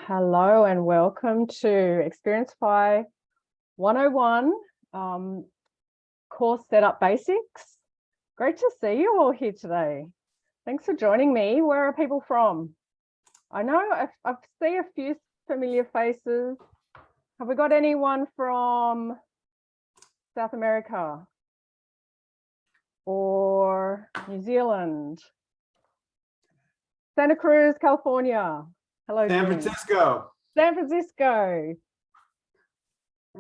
Hello and welcome to Xperiencify 101 course setup basics. Great to see you all here today. Thanks for joining me. Where are people from? I know I see a few familiar faces. Have we got anyone from South America or New Zealand? Santa Cruz, California. Hello, San Jim. Francisco. San Francisco.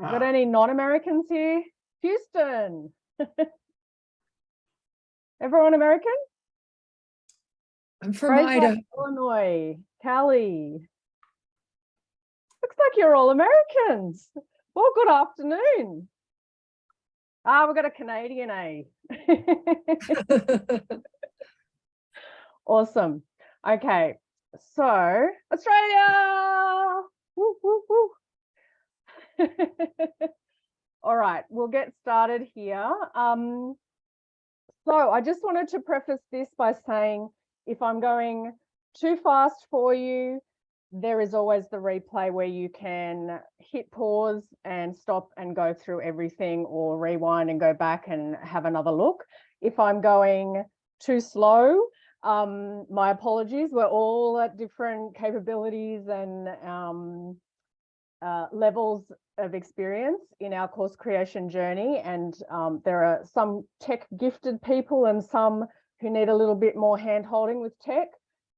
Got any non-Americans here? Houston. Everyone American? I'm from Preface, Idaho. Illinois. Cali. Looks like you're all Americans. Well, good afternoon. We've got a Canadian, eh? Awesome. Okay. So, Australia. Woo, woo, woo. All right, we'll get started here. So I just wanted to preface this by saying, if I'm going too fast for you, there is always the replay where you can hit pause and stop and go through everything, or rewind and go back and have another look. If I'm going too slow, my apologies. We're all at different capabilities and levels of experience in our course creation journey, and there are some tech gifted people and some who need a little bit more hand holding with tech.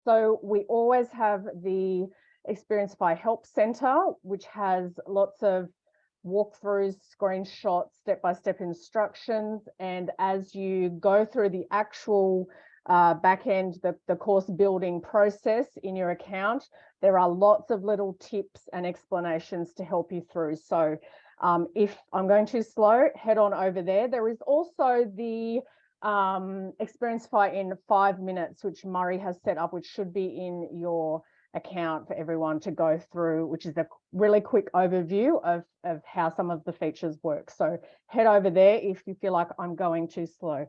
So we always have the Xperiencify Help Center, which has lots of walkthroughs, screenshots, step-by-step instructions, and as you go through the actual back end, the course building process in your account, there are lots of little tips and explanations to help you through. So if I'm going too slow, head on over there. There is also the Xperiencify in 5 minutes, which Murray has set up, which should be in your account for everyone to go through, which is a really quick overview of how some of the features work. So head over there if you feel like I'm going too slow.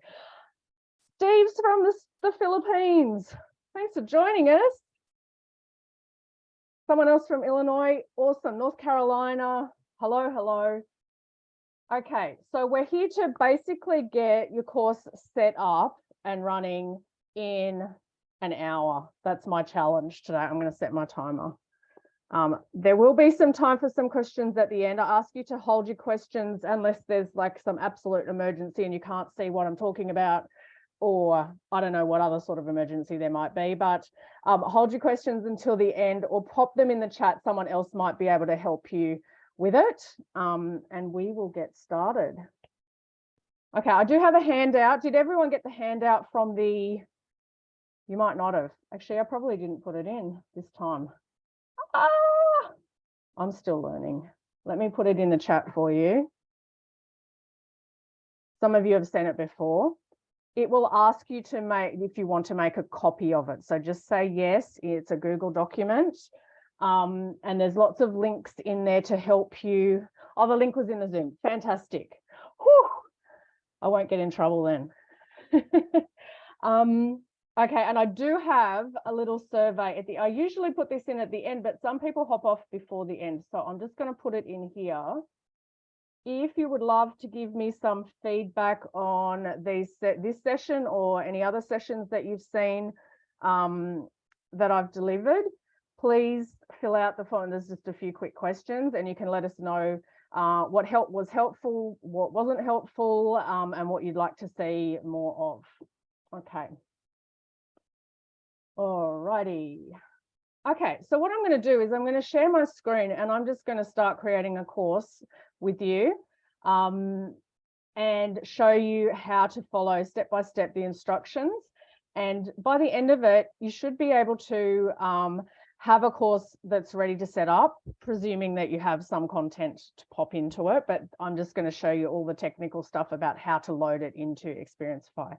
Steve's from the Philippines. Thanks for joining us. Someone else from Illinois. Awesome. North Carolina. Hello, hello. Okay, so we're here to basically get your course set up and running in an hour. That's my challenge today. I'm going to set my timer. There will be some time for some questions at the end. I ask you to hold your questions unless there's like some absolute emergency and you can't see what I'm talking about, or I don't know what other sort of emergency there might be, but hold your questions until the end or pop them in the chat. Someone else might be able to help you with it, and we will get started. Okay, I do have a handout. Did everyone get the handout from the, you might not have. Actually, I probably didn't put it in this time. I'm still learning. Let me put it in the chat for you. Some of you have seen it before. It will ask you to make, if you want to make a copy of it. So just say yes, it's a Google document. And there's lots of links in there to help you. Oh, the link was in the Zoom. Fantastic. Whew. I won't get in trouble then. Okay, and I do have a little survey at the, I usually put this in at the end, but some people hop off before the end. So I'm just going to put it in here. If you would love to give me some feedback on this session or any other sessions that you've seen that I've delivered, please fill out the form. There's just a few quick questions and you can let us know what was helpful, what wasn't helpful, and what you'd like to see more of. Okay. All righty. Okay, so what I'm going to do is I'm going to share my screen and I'm just going to start creating a course with you and show you how to follow step by step the instructions. And by the end of it, you should be able to have a course that's ready to set up, presuming that you have some content to pop into it. But I'm just going to show you all the technical stuff about how to load it into Xperiencify.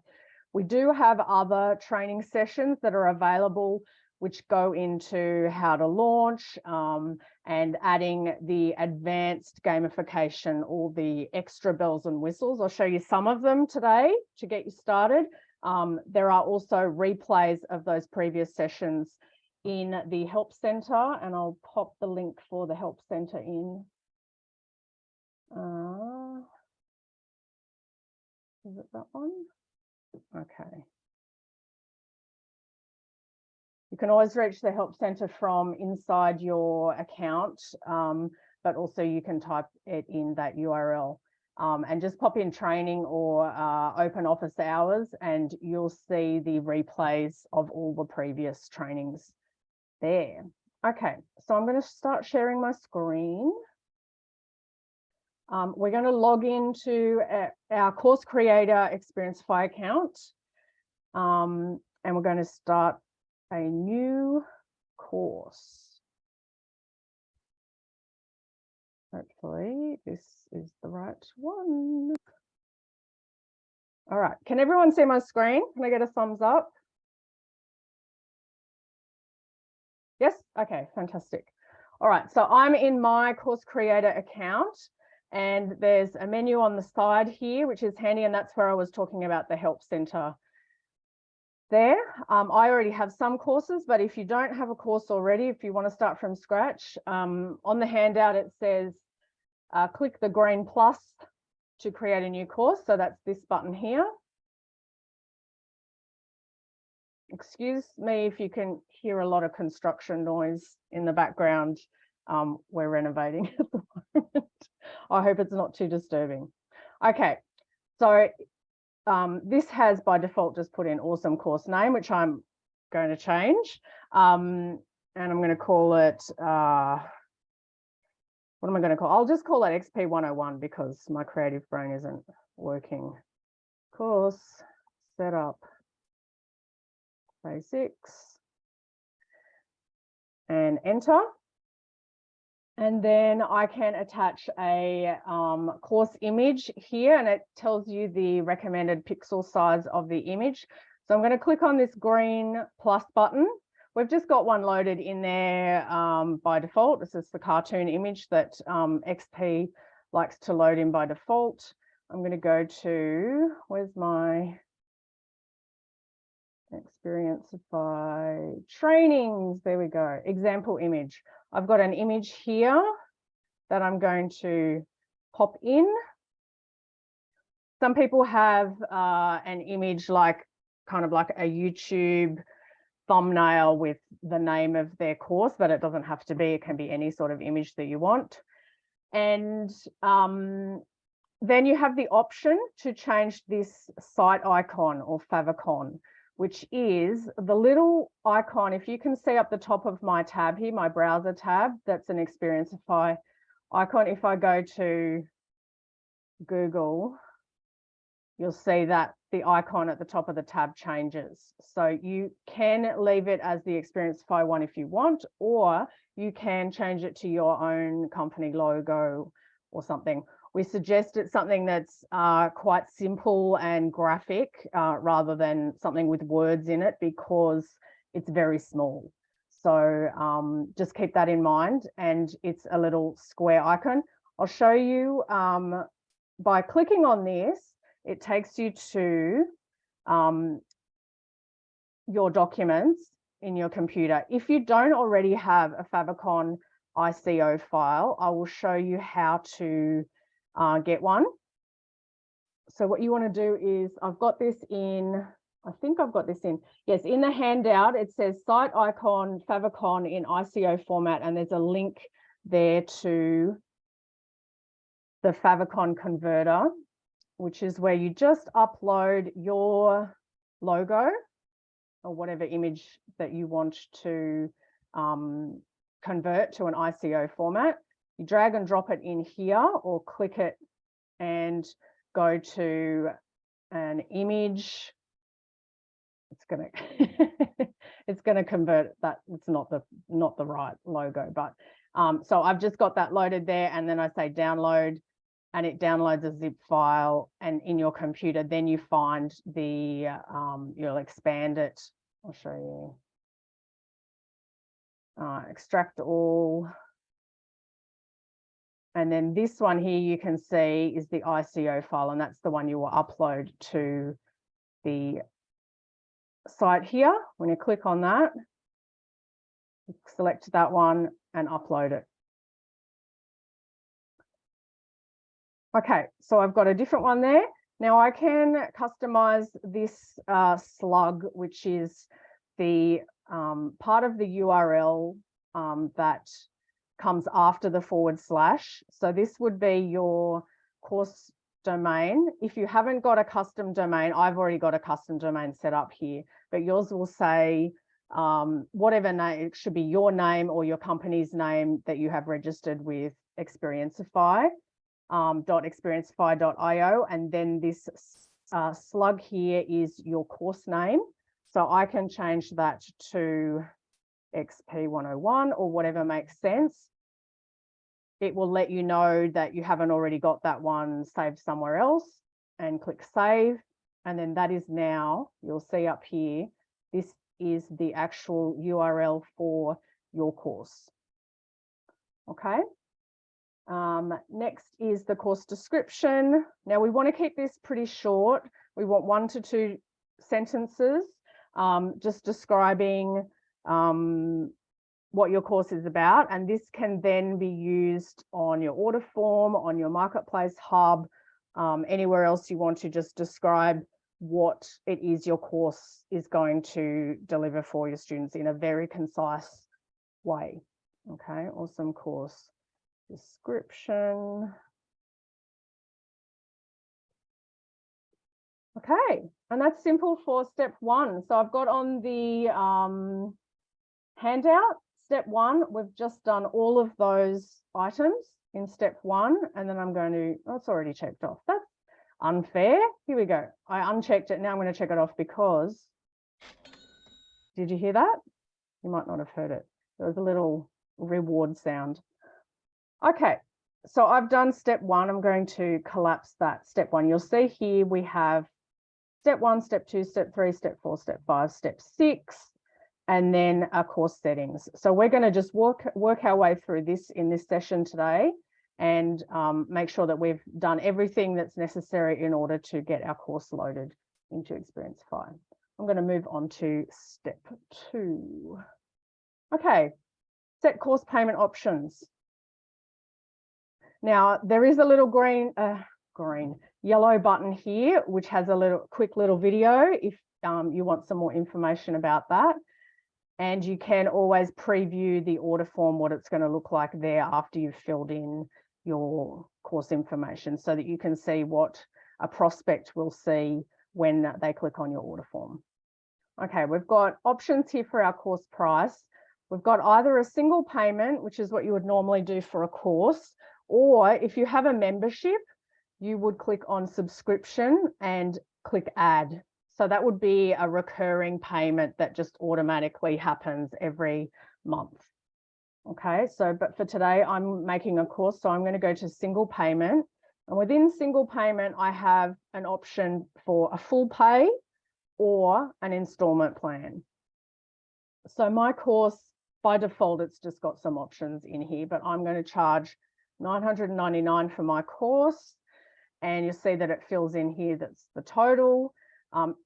We do have other training sessions that are available, which go into how to launch and adding the advanced gamification, all the extra bells and whistles. I'll show you some of them today to get you started. There are also replays of those previous sessions in the Help Center, and I'll pop the link for the Help Center in. Is it that one? Okay. You can always reach the Help Center from inside your account, but also you can type it in that URL and just pop in training or open office hours, and you'll see the replays of all the previous trainings there. Okay, so I'm going to start sharing my screen. We're going to log into our course creator Xperiencify account, and we're going to start a new course. Hopefully this is the right one. All right, can everyone see my screen? Can I get a thumbs up? Yes, okay, fantastic. All right, so I'm in my course creator account, and there's a menu on the side here, which is handy, and that's where I was talking about the Help Center there. I already have some courses, but if you don't have a course already, if you want to start from scratch, on the handout it says click the green plus to create a new course. So that's this button here. Excuse me if you can hear a lot of construction noise in the background. We're renovating at the moment. I hope it's not too disturbing. Okay, so this has by default just put in awesome course name, which I'm going to change. And I'm going to call it, what am I going to call? I'll just call it XP 101 because my creative brain isn't working. Course setup basics, and enter. And then I can attach a course image here, and it tells you the recommended pixel size of the image. So I'm going to click on this green plus button. We've just got one loaded in there by default. This is the cartoon image that XP likes to load in by default. I'm going to go to, where's my Xperiencify trainings? There we go. Example image. I've got an image here that I'm going to pop in. Some people have an image like kind of like a YouTube thumbnail with the name of their course, but it doesn't have to be. It can be any sort of image that you want. And then you have the option to change this site icon or favicon, which is the little icon. If you can see up the top of my tab here, my browser tab, that's an Xperiencify icon. If I go to Google, you'll see that the icon at the top of the tab changes. So you can leave it as the Xperiencify one if you want, or you can change it to your own company logo or something. We suggest it's something that's quite simple and graphic rather than something with words in it, because it's very small. So just keep that in mind. And it's a little square icon. I'll show you by clicking on this, it takes you to your documents in your computer. If you don't already have a favicon ICO file, I will show you how to get one. So what you want to do is, I've got this in, I think I've got this in, yes, in the handout, it says site icon favicon in ICO format, and there's a link there to the favicon converter, which is where you just upload your logo or whatever image that you want to convert to an ICO format. You drag and drop it in here, or click it and go to an image. It's gonna it's gonna convert that. It's not the right logo, but so I've just got that loaded there, and then I say download, and it downloads a zip file, and in your computer then you find the you'll expand it. I'll show you. Extract all. And then this one here you can see is the ICO file, and that's the one you will upload to the site here. When you click on that, select that one and upload it. Okay, so I've got a different one there. Now I can customize this slug, which is the part of the URL that comes after the /. So this would be your course domain. If you haven't got a custom domain, I've already got a custom domain set up here, but yours will say whatever name, it should be your name or your company's name that you have registered with Xperiencify. .xperiencify.io, and then this slug here is your course name. So I can change that to XP101 or whatever makes sense. It will let you know that you haven't already got that one saved somewhere else, and click save. And then that is now, you'll see up here, this is the actual URL for your course. Okay. Next is the course description. Now we want to keep this pretty short. We want 1 to 2 sentences, just describing what your course is about. And this can then be used on your order form, on your marketplace hub, anywhere else you want to just describe what it is your course is going to deliver for your students in a very concise way. Okay, awesome course description. Okay, and that's simple for step 1. So I've got on the handout, step 1, we've just done all of those items in step 1, and then I'm going to, oh, it's already checked off. That's unfair. Here we go. I unchecked it. Now I'm going to check it off because, did you hear that? You might not have heard it. There was a little reward sound. Okay, so I've done step 1. I'm going to collapse that step 1. You'll see here we have step 1, step 2, step 3, step 4, step 5, step 6, and then our course settings. So we're going to just work our way through this in this session today and make sure that we've done everything that's necessary in order to get our course loaded into Xperiencify. I'm going to move on to step 2. Okay, set course payment options. Now, there is a little yellow button here, which has a quick little video if you want some more information about that. And you can always preview the order form, what it's going to look like there after you've filled in your course information so that you can see what a prospect will see when they click on your order form. Okay, we've got options here for our course price. We've got either a single payment, which is what you would normally do for a course, or if you have a membership, you would click on subscription and click add. So that would be a recurring payment that just automatically happens every month. Okay, so but for today, I'm making a course, so I'm going to go to single payment. And within single payment, I have an option for a full pay or an installment plan. So my course, by default, it's just got some options in here, but I'm going to charge $999 for my course. And you'll see that it fills in here, that's the total.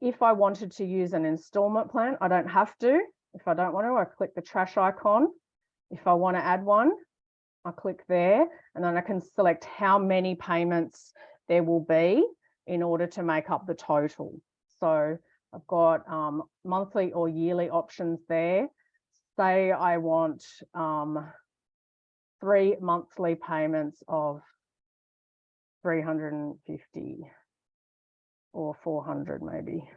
If I wanted to use an installment plan, I don't have to. If I don't want to, I click the trash icon. If I want to add one, I click there, and then I can select how many payments there will be in order to make up the total. So I've got monthly or yearly options there. Say I want 3 monthly payments of $350 or $400 maybe.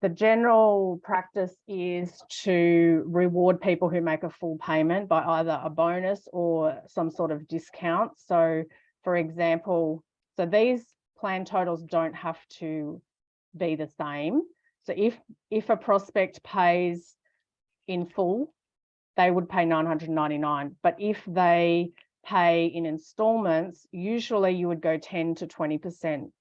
The general practice is to reward people who make a full payment by either a bonus or some sort of discount. So for example, so these plan totals don't have to be the same. So if a prospect pays in full, they would pay $999. But if they pay in installments, usually you would go 10 to 20%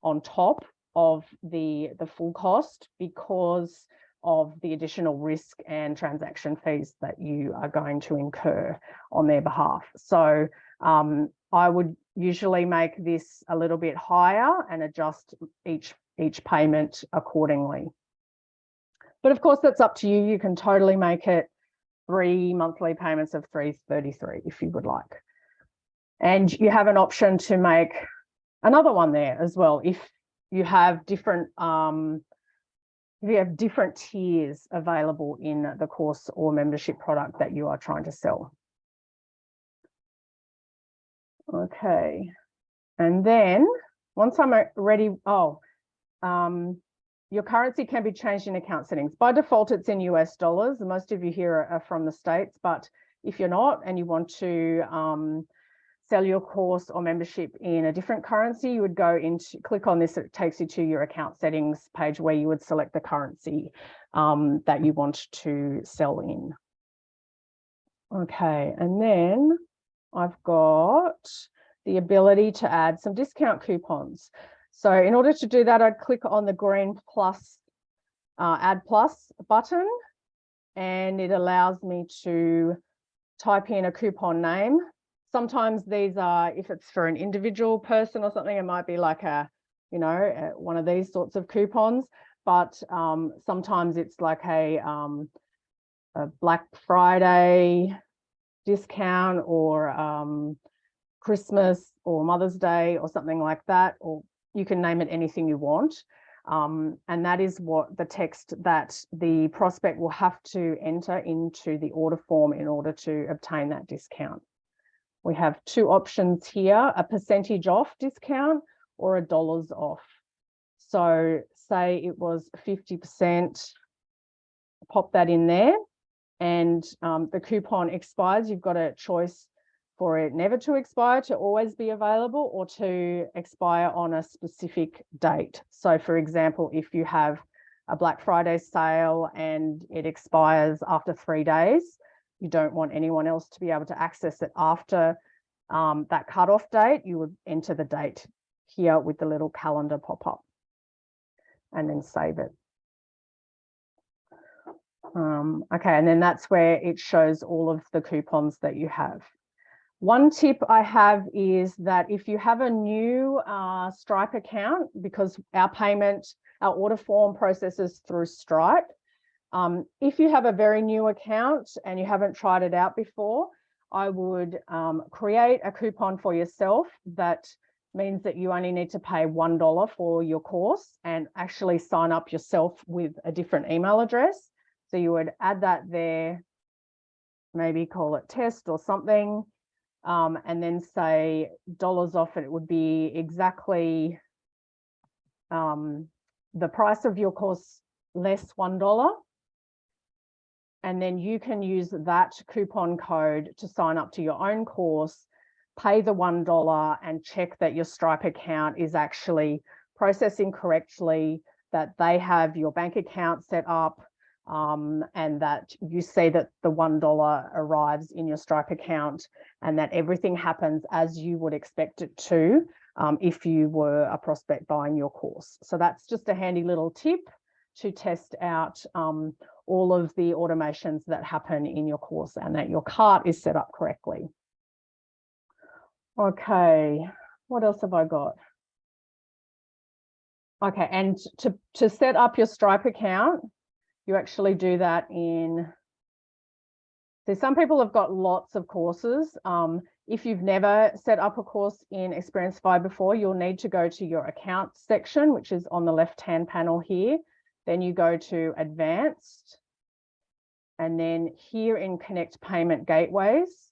on top of the full cost because of the additional risk and transaction fees that you are going to incur on their behalf. So I would usually make this a little bit higher and adjust each payment accordingly. But of course, that's up to you. You can totally make it 3 monthly payments of $333 if you would like. And you have an option to make another one there as well if you have different tiers available in the course or membership product that you are trying to sell. Okay, and then once I'm ready, your currency can be changed in account settings. By default, it's in US dollars. Most of you here are from the States, but if you're not and you want to sell your course or membership in a different currency, you would click on this. It takes you to your account settings page where you would select the currency that you want to sell in. Okay, and then I've got the ability to add some discount coupons. So in order to do that, I'd click on the green plus, add plus button, and it allows me to type in a coupon name. Sometimes these are, if it's for an individual person or something, it might be like one of these sorts of coupons, but sometimes it's like a Black Friday discount or Christmas or Mother's Day or something like that, or you can name it anything you want. And that is what the text that the prospect will have to enter into the order form in order to obtain that discount. We have 2 options here, a percentage off discount or a dollars off. So say it was 50%, pop that in there, and the coupon expires. You've got a choice for it never to expire, to always be available, or to expire on a specific date. So for example, if you have a Black Friday sale and it expires after 3 days, you don't want anyone else to be able to access it after that cutoff date, you would enter the date here with the little calendar pop-up and then save it. Okay, and then that's where it shows all of the coupons that you have. One tip I have is that if you have a new Stripe account, because our order form processes through Stripe, if you have a very new account and you haven't tried it out before, I would create a coupon for yourself. That means that you only need to pay $1 for your course and actually sign up yourself with a different email address. So you would add that there, maybe call it test or something, and then say dollars off, and it would be exactly the price of your course less $1. And then you can use that coupon code to sign up to your own course, pay the $1 and check that your Stripe account is actually processing correctly, that they have your bank account set up, and that you see that the $1 arrives in your Stripe account, and that everything happens as you would expect it to if you were a prospect buying your course. So that's just a handy little tip to test out all of the automations that happen in your course and that your cart is set up correctly. Okay, what else have I got? Okay, and to set up your Stripe account, you actually do that in, so some people have got lots of courses. If you've never set up a course in Xperiencify before, you'll need to go to your account section, which is on the left-hand panel here. Then you go to advanced, and then here in connect payment gateways,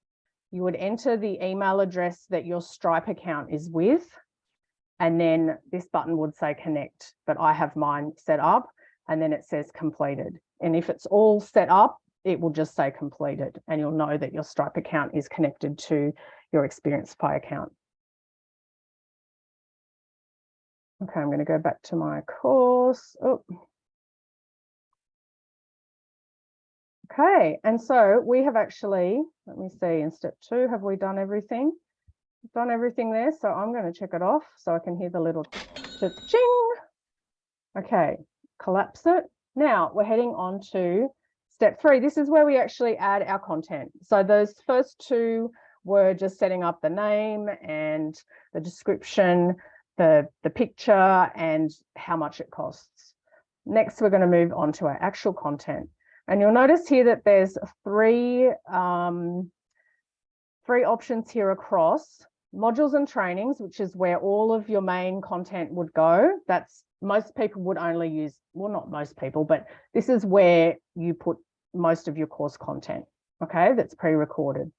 you would enter the email address that your Stripe account is with, and then this button would say connect, but I have mine set up, and then it says completed. And if it's all set up, it will just say completed, and you'll know that your Stripe account is connected to your Xperiencify account. Okay, I'm going to go back to my course. Oh. Okay, and so we have actually, let me see, in step 2, have we done everything? We've done everything there, so I'm going to check it off so I can hear the little ching. Okay, collapse it. Now we're heading on to step 3. This is where we actually add our content. So those first 2 were just setting up the name and the description, the picture, and how much it costs. Next, we're going to move on to our actual content. And you'll notice here that there's three options here across: modules and trainings, which is where all of your main content would go. That's, most people would only use, well, not most people, but this is where you put most of your course content, okay, that's pre-recorded.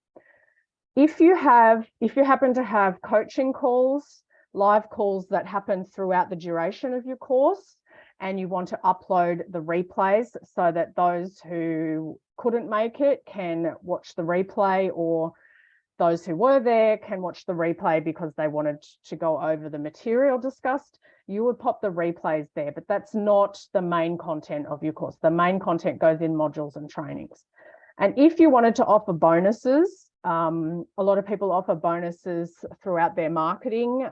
If you happen to have coaching calls, live calls that happen throughout the duration of your course, and you want to upload the replays so that those who couldn't make it can watch the replay, or those who were there can watch the replay because they wanted to go over the material discussed, you would pop the replays there, but that's not the main content of your course. The main content goes in modules and trainings. And if you wanted to offer bonuses, a lot of people offer bonuses throughout their marketing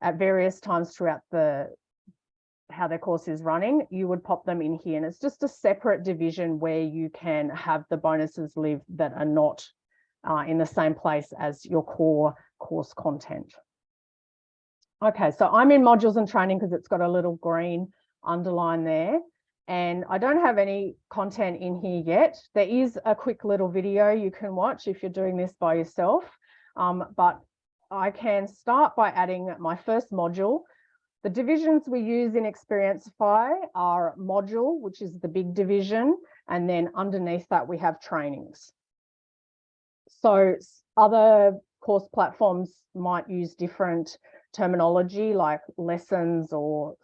at various times throughout how their course is running, you would pop them in here. And it's just a separate division where you can have the bonuses live that are not in the same place as your core course content. Okay, so I'm in modules and training because it's got a little green underline there, and I don't have any content in here yet. There is a quick little video you can watch if you're doing this by yourself, but I can start by adding my first module. The divisions we use in Xperiencify are module, which is the big division, and then underneath that we have trainings. So other course platforms might use different terminology like lessons or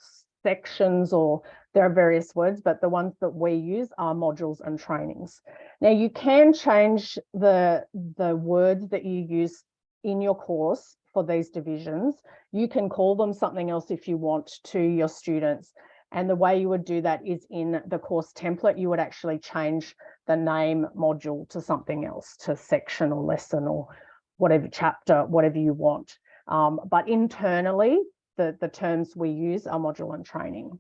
sections, or there are various words, but the ones that we use are modules and trainings. Now you can change the words that you use in your course for these divisions. You can call them something else if you want to your students. And the way you would do that is in the course template, you would actually change the name module to something else, to section or lesson or whatever chapter, whatever you want. But internally, the terms we use are module and training.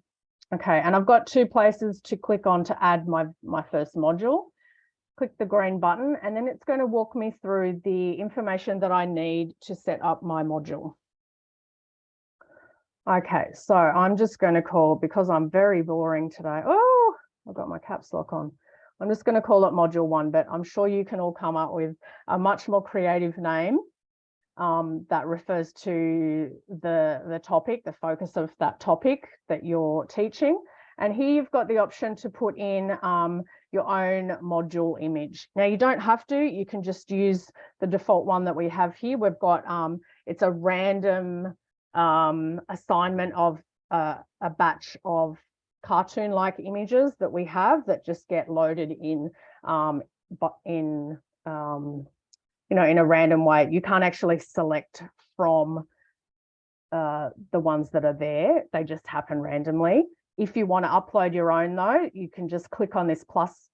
Okay, and I've got two places to click on to add my first module. Click the green button, and then it's going to walk me through the information that I need to set up my module. Okay, so I'm just going to call, because I'm very boring today. Oh, I've got my caps lock on. I'm just going to call it module 1, but I'm sure you can all come up with a much more creative name that refers to the topic, the focus of that topic that you're teaching. And here you've got the option to put in your own module image. Now you don't have to, you can just use the default one that we have here. We've got, it's a random assignment of a batch of cartoon-like images that we have that just get loaded in, you know, in a random way. You can't actually select from the ones that are there. They just happen randomly. If you want to upload your own though, you can just click on this plus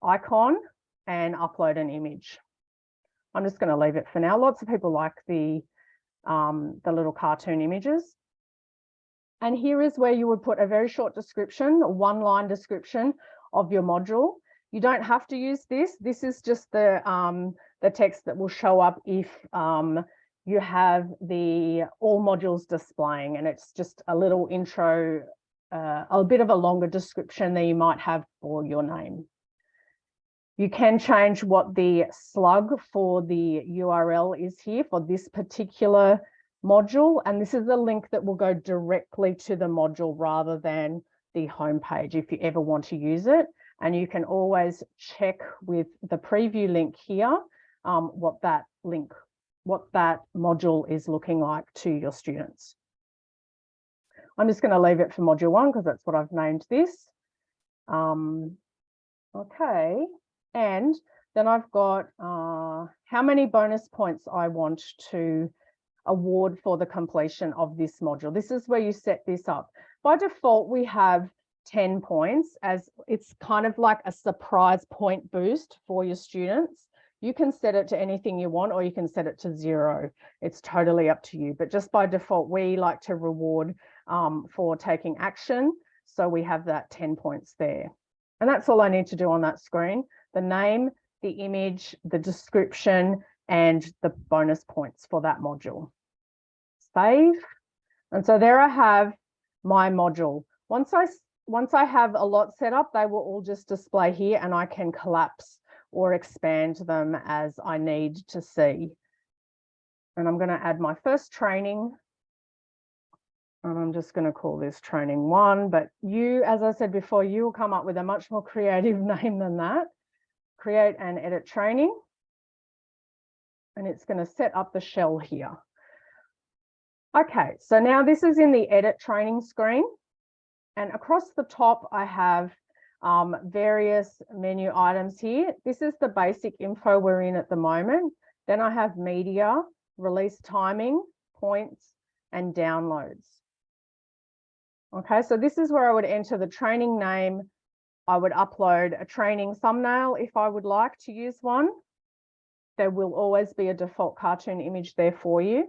icon and upload an image. I'm just going to leave it for now. Lots of people like the little cartoon images. And here is where you would put a very short description, a one-line description of your module. You don't have to use this. This is just the text that will show up if you have the all modules displaying, and it's just a little intro, a bit of a longer description than you might have for your name. You can change what the slug for the URL is here for this particular module, and this is a link that will go directly to the module rather than the homepage if you ever want to use it. And you can always check with the preview link here what that module is looking like to your students. I'm just going to leave it for module 1 because that's what I've named this. Okay, and then I've got how many bonus points I want to award for the completion of this module. This is where you set this up. By default, we have 10 points, as it's kind of like a surprise point boost for your students. You can set it to anything you want, or you can set it to 0. It's totally up to you. But just by default, we like to reward for taking action. So we have that 10 points there. And that's all I need to do on that screen: the name, the image, the description, and the bonus points for that module. Save. And so there I have my module. Once I once I have a lot set up, they will all just display here, and I can collapse or expand them as I need to see. And I'm going to add my first training. And I'm just going to call this training 1, but you, as I said before, you will come up with a much more creative name than that. Create and edit training. And it's going to set up the shell here. Okay, so now this is in the edit training screen. And across the top, I have various menu items here. This is the basic info we're in at the moment. Then I have media, release timing, points, and downloads. Okay, so this is where I would enter the training name. I would upload a training thumbnail if I would like to use one. There will always be a default cartoon image there for you.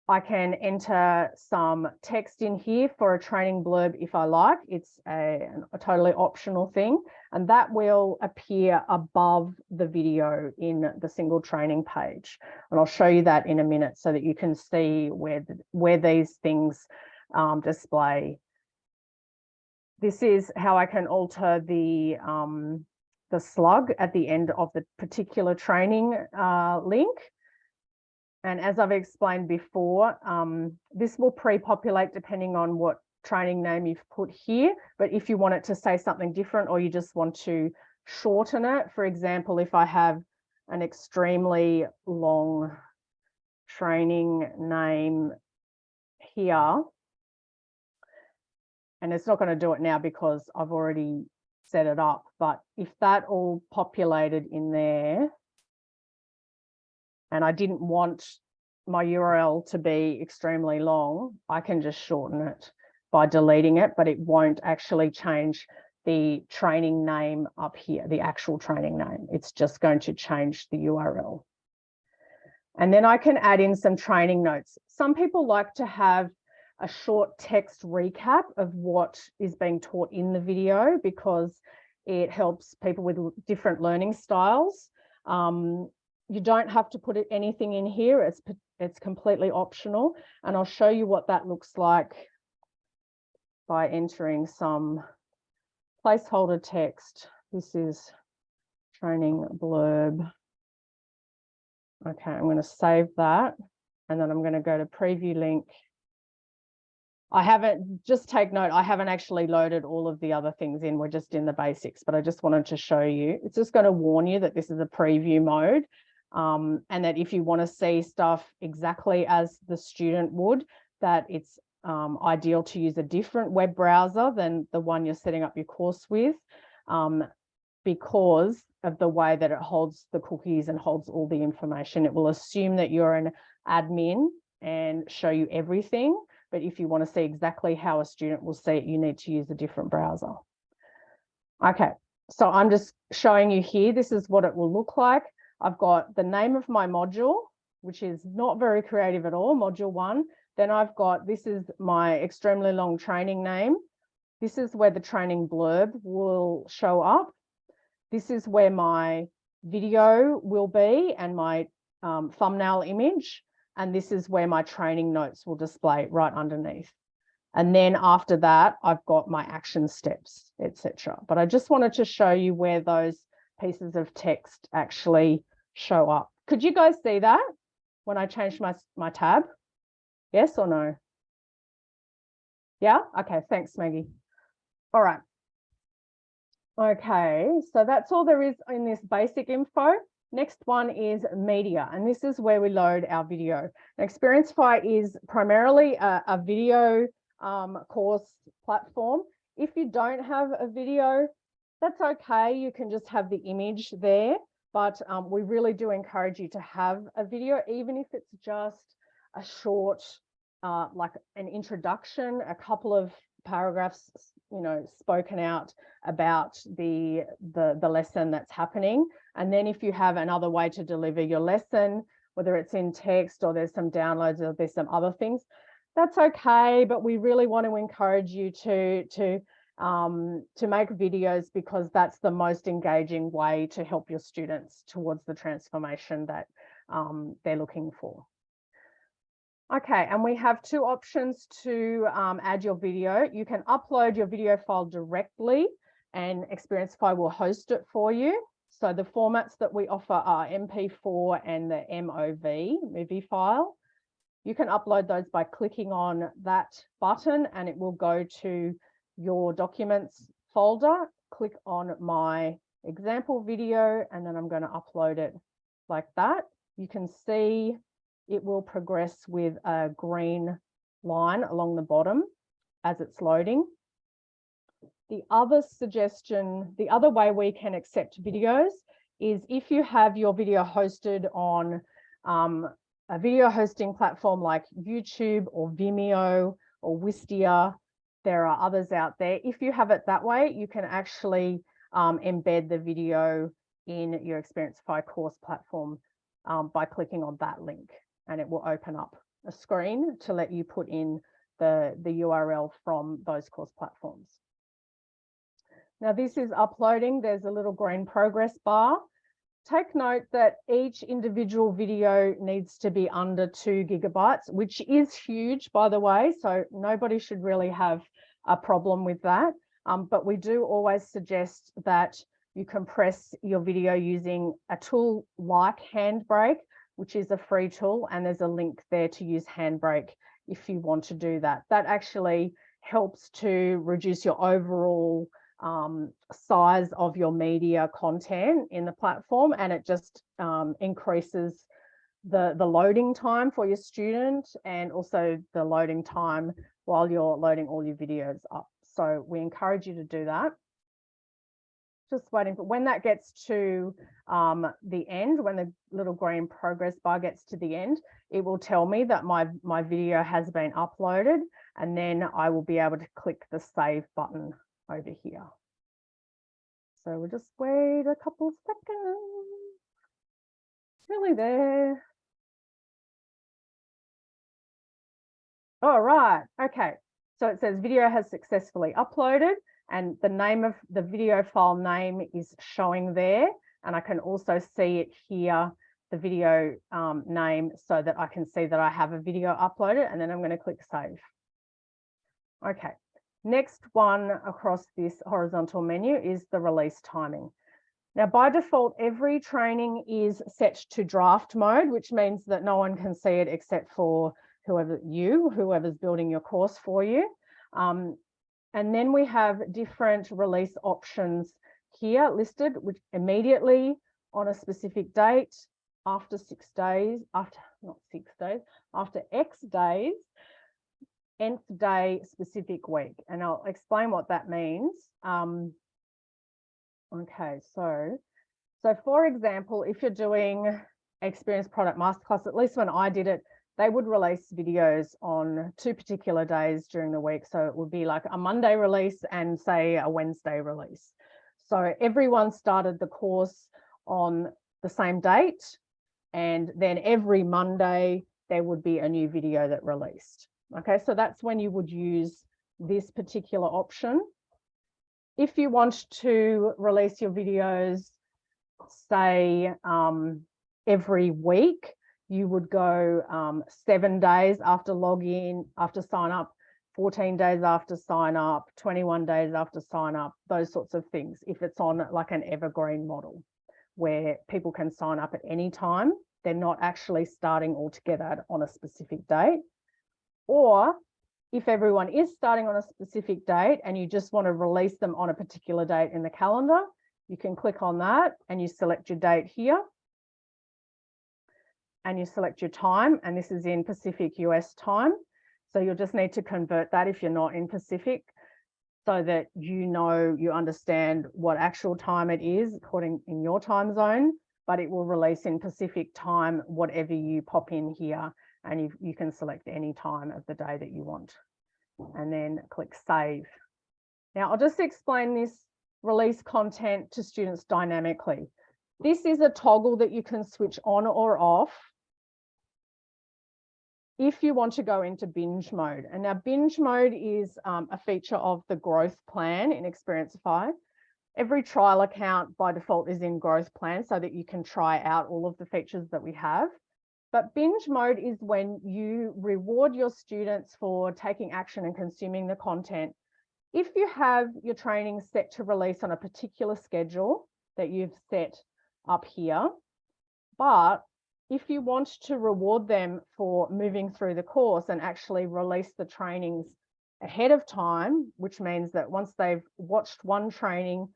I can enter some text in here for a training blurb if I like. It's a totally optional thing, and that will appear above the video in the single training page. And I'll show you that in a minute so that you can see where these things display. This is how I can alter the slug at the end of the particular training link. And as I've explained before, this will pre-populate depending on what training name you've put here. But if you want it to say something different, or you just want to shorten it, for example, if I have an extremely long training name here, and it's not going to do it now because I've already set it up, but if that all populated in there, and I didn't want my URL to be extremely long, I can just shorten it by deleting it, but it won't actually change the training name up here, the actual training name. It's just going to change the URL. And then I can add in some training notes. Some people like to have a short text recap of what is being taught in the video because it helps people with different learning styles. You don't have to put anything in here. It's completely optional. And I'll show you what that looks like by entering some placeholder text. This is training blurb. Okay, I'm going to save that. And then I'm going to go to preview link. Just take note, I haven't actually loaded all of the other things in. We're just in the basics, but I just wanted to show you. It's just going to warn you that this is a preview mode. And that if you want to see stuff exactly as the student would, that it's ideal to use a different web browser than the one you're setting up your course with, because of the way that it holds the cookies and holds all the information. It will assume that you're an admin and show you everything. But if you want to see exactly how a student will see it, you need to use a different browser. Okay, so I'm just showing you here. This is what it will look like. I've got the name of my module, which is not very creative at all, module 1. Then I've got, this is my extremely long training name. This is where the training blurb will show up. This is where my video will be and my thumbnail image. And this is where my training notes will display right underneath. And then after that, I've got my action steps, etc. But I just wanted to show you where those pieces of text actually show up. Could you guys see that when I changed my tab? Yes or no? Yeah? Okay, thanks, Maggie. All right. Okay, so that's all there is in this basic info. Next one is media, and this is where we load our video. Now, Xperiencify is primarily a video course platform. If you don't have a video, that's okay. You can just have the image there, but we really do encourage you to have a video, even if it's just a short, like an introduction, a couple of paragraphs, you know, spoken out about the lesson that's happening. And then if you have another way to deliver your lesson, whether it's in text or there's some downloads or there's some other things, that's okay. But we really want to encourage you to make videos, because that's the most engaging way to help your students towards the transformation that they're looking for. Okay, and we have two options to add your video. You can upload your video file directly and Xperiencify will host it for you. So the formats that we offer are MP4 and the MOV, movie file. You can upload those by clicking on that button and it will go to your documents folder. Click on my example video and then I'm going to upload it like that. You can see it will progress with a green line along the bottom as it's loading. The other suggestion, the other way we can accept videos is if you have your video hosted on a video hosting platform like YouTube or Vimeo or Wistia, there are others out there. If you have it that way, you can actually embed the video in your Xperiencify course platform by clicking on that link. And it will open up a screen to let you put in the URL from those course platforms. Now this is uploading. There's a little green progress bar. Take note that each individual video needs to be under 2 gigabytes, which is huge, by the way. So nobody should really have a problem with that. But we do always suggest that you compress your video using a tool like Handbrake, which is a free tool, and there's a link there to use Handbrake if you want to do that. That actually helps to reduce your overall size of your media content in the platform, and it just increases the loading time for your student and also the loading time while you're loading all your videos up. So we encourage you to do that. Just waiting for when that gets to the end, when the little green progress bar gets to the end, it will tell me that my video has been uploaded, and then I will be able to click the save button over here. So we'll just wait a couple of seconds. Nearly there. All right, okay. So it says video has successfully uploaded, and the name of the video file name is showing there. And I can also see it here, the video name, so that I can see that I have a video uploaded, and then I'm going to click save. Okay, next one across this horizontal menu is the release timing. Now, by default, every training is set to draft mode, which means that no one can see it except for whoever's building your course for you. And then we have different release options here listed, which immediately, on a specific date, after 6 days, after X days, nth day, specific week. And I'll explain what that means. Okay, so for example, if you're doing Experience Product Masterclass, at least when I did it, they would release videos on 2 particular days during the week. So it would be like a Monday release and say a Wednesday release. So everyone started the course on the same date, and then every Monday there would be a new video that released. Okay, so that's when you would use this particular option. If you want to release your videos, say every week, you would go 7 days after login, after sign up, 14 days after sign up, 21 days after sign up, those sorts of things. If it's on like an evergreen model where people can sign up at any time, they're not actually starting all together on a specific date. Or if everyone is starting on a specific date and you just want to release them on a particular date in the calendar, you can click on that and you select your date here. And you select your time, and this is in Pacific US time. So you'll just need to convert that if you're not in Pacific, so that you understand what actual time it is according in your time zone, but it will release in Pacific time, whatever you pop in here, and you can select any time of the day that you want, and then click save. Now I'll just explain this release content to students dynamically. This is a toggle that you can switch on or off if you want to go into binge mode. And now binge mode is a feature of the growth plan in Xperiencify. Every trial account by default is in growth plan so that you can try out all of the features that we have. But binge mode is when you reward your students for taking action and consuming the content. If you have your training set to release on a particular schedule that you've set up here, but if you want to reward them for moving through the course and actually release the trainings ahead of time, which means that once they've watched one training,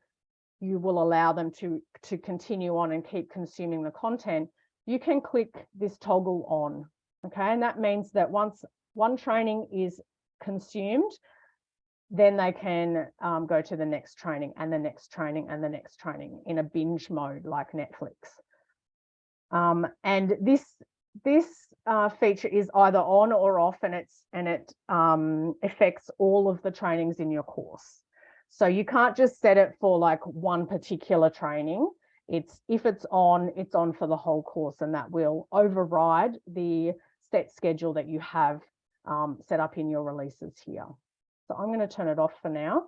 you will allow them to continue on and keep consuming the content, you can click this toggle on, okay? And that means that once one training is consumed, then they can go to the next training and the next training and the next training in a binge mode like Netflix. And this feature is either on or off, and it affects all of the trainings in your course. So you can't just set it for like one particular training. If it's on for the whole course, and that will override the set schedule that you have set up in your releases here. So I'm going to turn it off for now.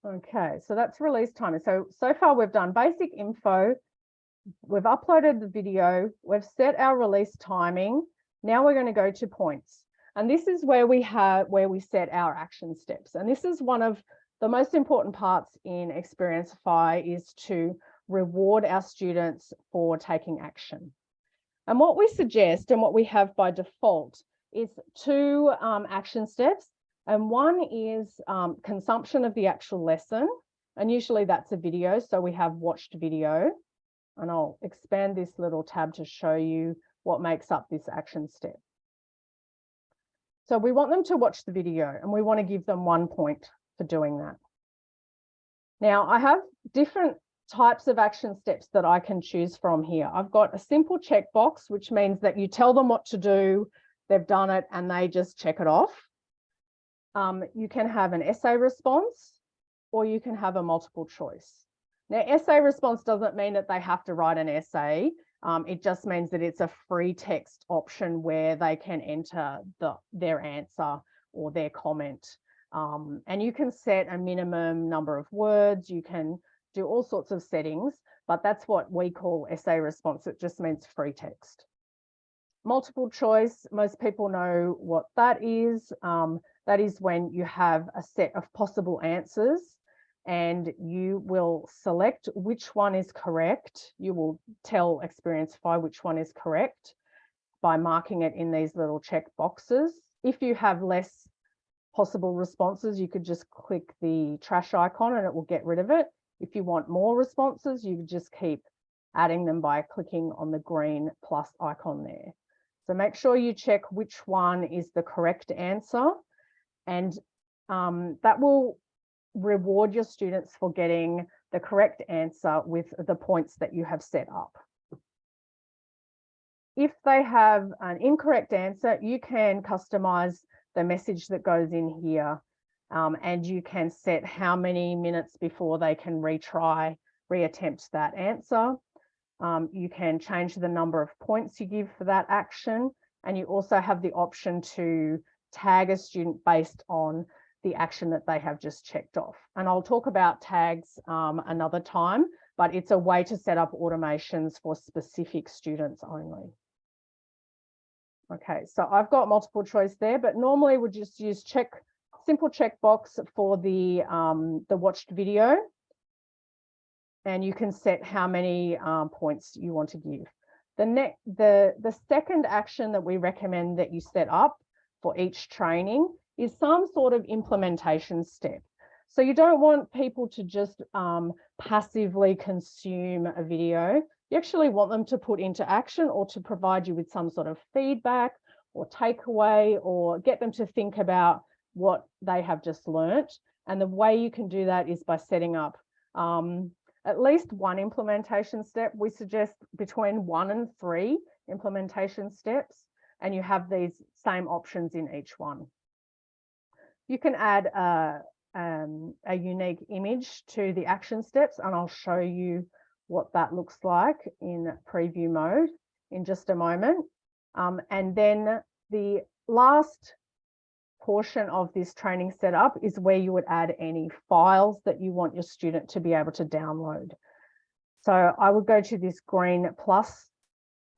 Okay, so that's release timing. So far we've done basic info, we've uploaded the video, we've set our release timing. Now we're going to go to points. And this is where we set our action steps. And this is one of the most important parts in Xperiencify, is to reward our students for taking action. And what we suggest and what we have by default is 2 action steps. And one is consumption of the actual lesson. And usually that's a video. So we have watched video. And I'll expand this little tab to show you what makes up this action step. So we want them to watch the video, and we want to give them 1 point for doing that. Now I have different types of action steps that I can choose from here. I've got a simple checkbox, which means that you tell them what to do, they've done it, and they just check it off. You can have an essay response, or you can have a multiple choice. Now, essay response doesn't mean that they have to write an essay. It just means that it's a free text option where they can enter their answer or their comment. And you can set a minimum number of words. You can do all sorts of settings, but that's what we call essay response. It just means free text. Multiple choice, most people know what that is. That is when you have a set of possible answers, and you will select which one is correct. You will tell Xperiencify which one is correct by marking it in these little check boxes. If you have less possible responses, you could just click the trash icon and it will get rid of it. If you want more responses, you just keep adding them by clicking on the green plus icon there. So make sure you check which one is the correct answer, and that will reward your students for getting the correct answer with the points that you have set up. If they have an incorrect answer, you can customize the message that goes in here, and you can set how many minutes before they can reattempt that answer. You can change the number of points you give for that action, and you also have the option to tag a student based on the action that they have just checked off. And I'll talk about tags another time, but it's a way to set up automations for specific students only. Okay, so I've got multiple choice there, but normally we'll just use simple checkbox for the watched video. And you can set how many points you want to give. The second action that we recommend that you set up for each training is some sort of implementation step. So you don't want people to just passively consume a video. You actually want them to put into action, or to provide you with some sort of feedback or takeaway, or get them to think about what they have just learnt. And the way you can do that is by setting up at least 1 implementation step. We suggest between 1 and 3 implementation steps, and you have these same options in each one. You can add a unique image to the action steps, and I'll show you what that looks like in preview mode in just a moment. And then the last portion of this training setup is where you would add any files that you want your student to be able to download. So I would go to this green plus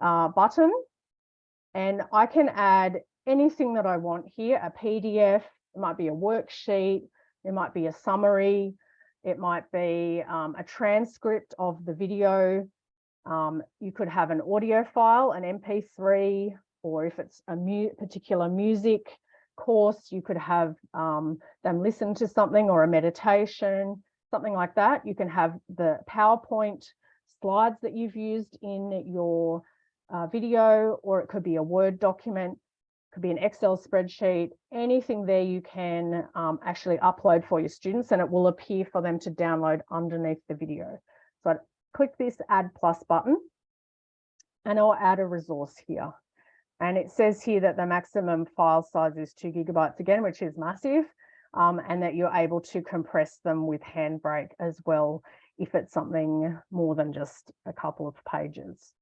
button, and I can add anything that I want here, a PDF, it might be a worksheet, it might be a summary, it might be a transcript of the video. You could have an audio file, an MP3, or if it's a particular music course, you could have them listen to something or a meditation, something like that. You can have the PowerPoint slides that you've used in your video, or it could be a Word document, could be an Excel spreadsheet, anything there you can actually upload for your students, and it will appear for them to download underneath the video. So I'd click this Add Plus button, and I'll add a resource here. And it says here that the maximum file size is 2 GB again, which is massive, and that you're able to compress them with Handbrake as well if it's something more than just a couple of pages.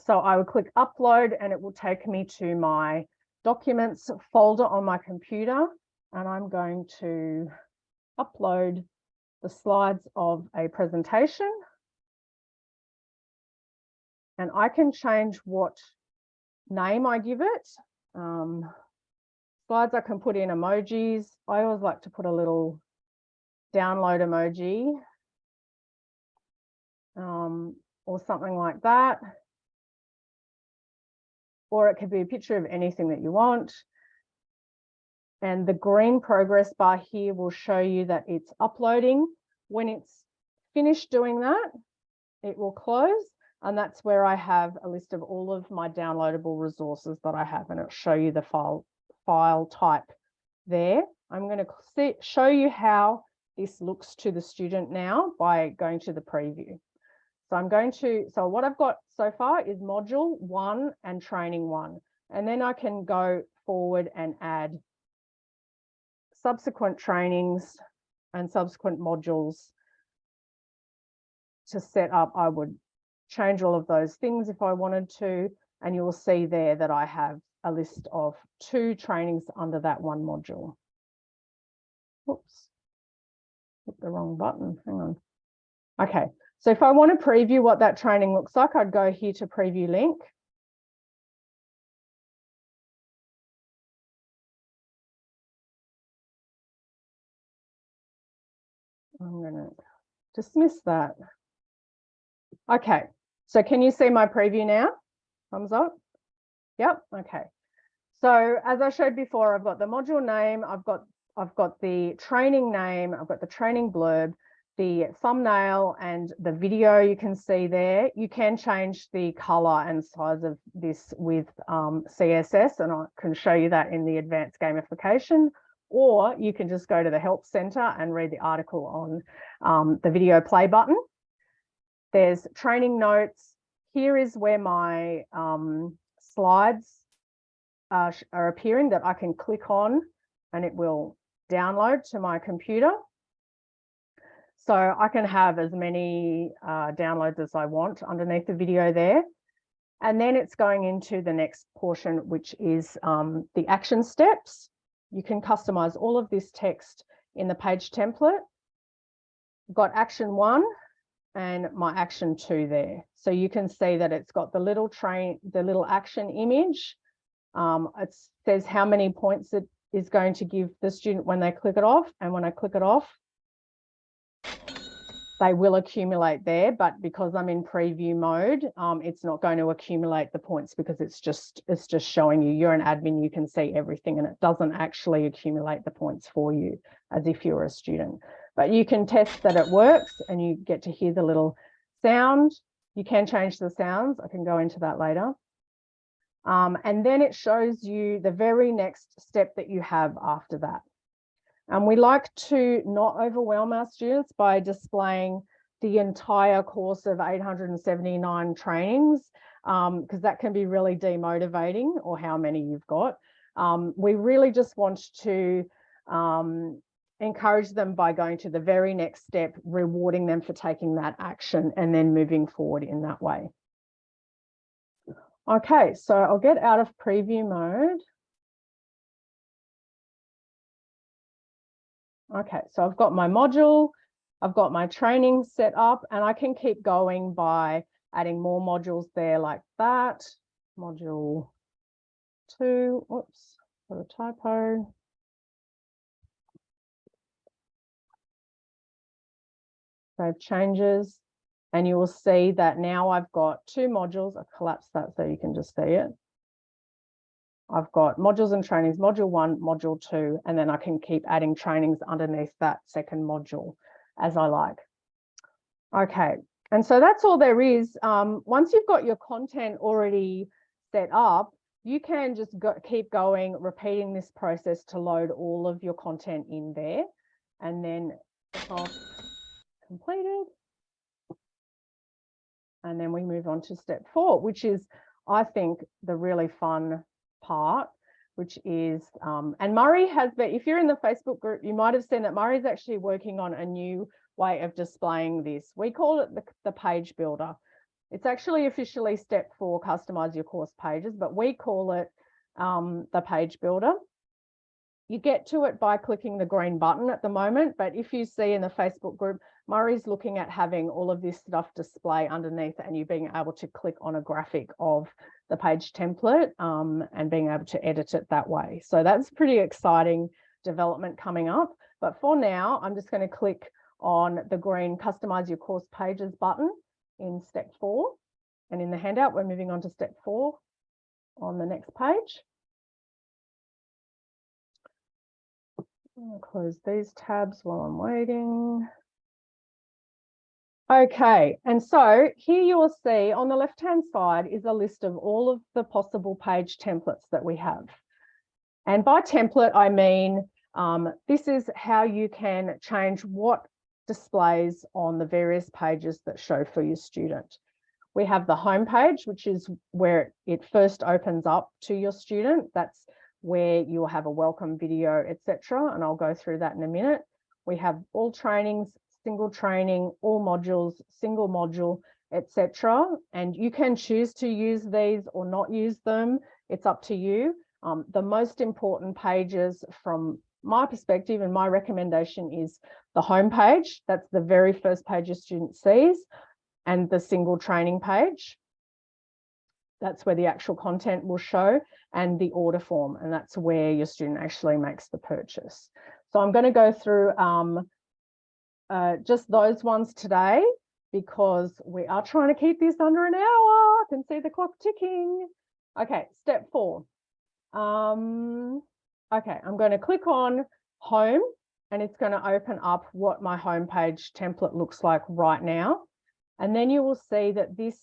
So I would click upload, and it will take me to my documents folder on my computer, and I'm going to upload the slides of a presentation. And I can change what name I give it. Slides, I can put in emojis. I always like to put a little download emoji or something like that. Or it could be a picture of anything that you want. And the green progress bar here will show you that it's uploading. When it's finished doing that, it will close. And that's where I have a list of all of my downloadable resources that I have, and it'll show you the file type there. I'm going to show you how this looks to the student now by going to the preview. So what I've got so far is module 1 and training 1. And then I can go forward and add subsequent trainings and subsequent modules to set up. I would change all of those things if I wanted to, and you'll see there that I have a list of 2 trainings under that one module. Oops, hit the wrong button, hang on. Okay, so if I want to preview what that training looks like, I'd go here to preview link. I'm going to dismiss that. Okay, so can you see my preview now? Thumbs up. Yep, okay. So as I showed before, I've got the module name, I've got the training name, I've got the training blurb, the thumbnail and the video you can see there. You can change the color and size of this with CSS, and I can show you that in the advanced gamification, or you can just go to the Help Center and read the article on the video play button. There's training notes. Here is where my slides are appearing that I can click on, and it will download to my computer. So I can have as many downloads as I want underneath the video there. And then it's going into the next portion, which is the action steps. You can customize all of this text in the page template. I've got action 1 and my action 2 there. So you can see that it's got the little action image. It says how many points it is going to give the student when they click it off. And when I click it off, they will accumulate there, but because I'm in preview mode, it's not going to accumulate the points because it's just showing you. You're an admin, you can see everything, and it doesn't actually accumulate the points for you as if you're a student. But you can test that it works, and you get to hear the little sound. You can change the sounds. I can go into that later. And then it shows you the very next step that you have after that. And we like to not overwhelm our students by displaying the entire course of 879 trainings, because that can be really demotivating, or how many you've got. We really just want to encourage them by going to the very next step, rewarding them for taking that action, and then moving forward in that way. Okay, so I'll get out of preview mode. Okay, so I've got my module, I've got my training set up, and I can keep going by adding more modules there like that. Module 2, whoops, got a typo. Save changes, and you will see that now I've got 2 modules. I've collapsed that so you can just see it. I've got modules and trainings, module 1, module 2, and then I can keep adding trainings underneath that second module as I like. Okay, and so that's all there is. Once you've got your content already set up, you can just keep going, repeating this process to load all of your content in there, and then completed. And then we move on to step 4, which is, I think, the really fun part, which is, and Murray has been, if you're in the Facebook group, you might have seen that Murray's actually working on a new way of displaying this. We call it the page builder. It's actually officially step 4, customize your course pages, but we call it the page builder. You get to it by clicking the green button at the moment, but if you see in the Facebook group, Murray's looking at having all of this stuff display underneath and you being able to click on a graphic of the page template and being able to edit it that way. So that's pretty exciting development coming up. But for now, I'm just going to click on the green customize your course pages button in step 4. And in the handout, we're moving on to step 4 on the next page. I'll close these tabs while I'm waiting. Okay, and so here you will see on the left-hand side is a list of all of the possible page templates that we have. And by template, I mean, this is how you can change what displays on the various pages that show for your student. We have the home page, which is where it first opens up to your student. That's where you'll have a welcome video, etc. And I'll go through that in a minute. We have all trainings, single training, all modules, single module, etc. And you can choose to use these or not use them. It's up to you. The most important pages from my perspective and my recommendation is the home page. That's the very first page your student sees, and the single training page. That's where the actual content will show, and the order form, and that's where your student actually makes the purchase. So I'm going to go through just those ones today because we are trying to keep this under an hour. I can see the clock ticking. Okay, step 4. Okay, I'm going to click on home and it's going to open up what my home page template looks like right now. And then you will see that this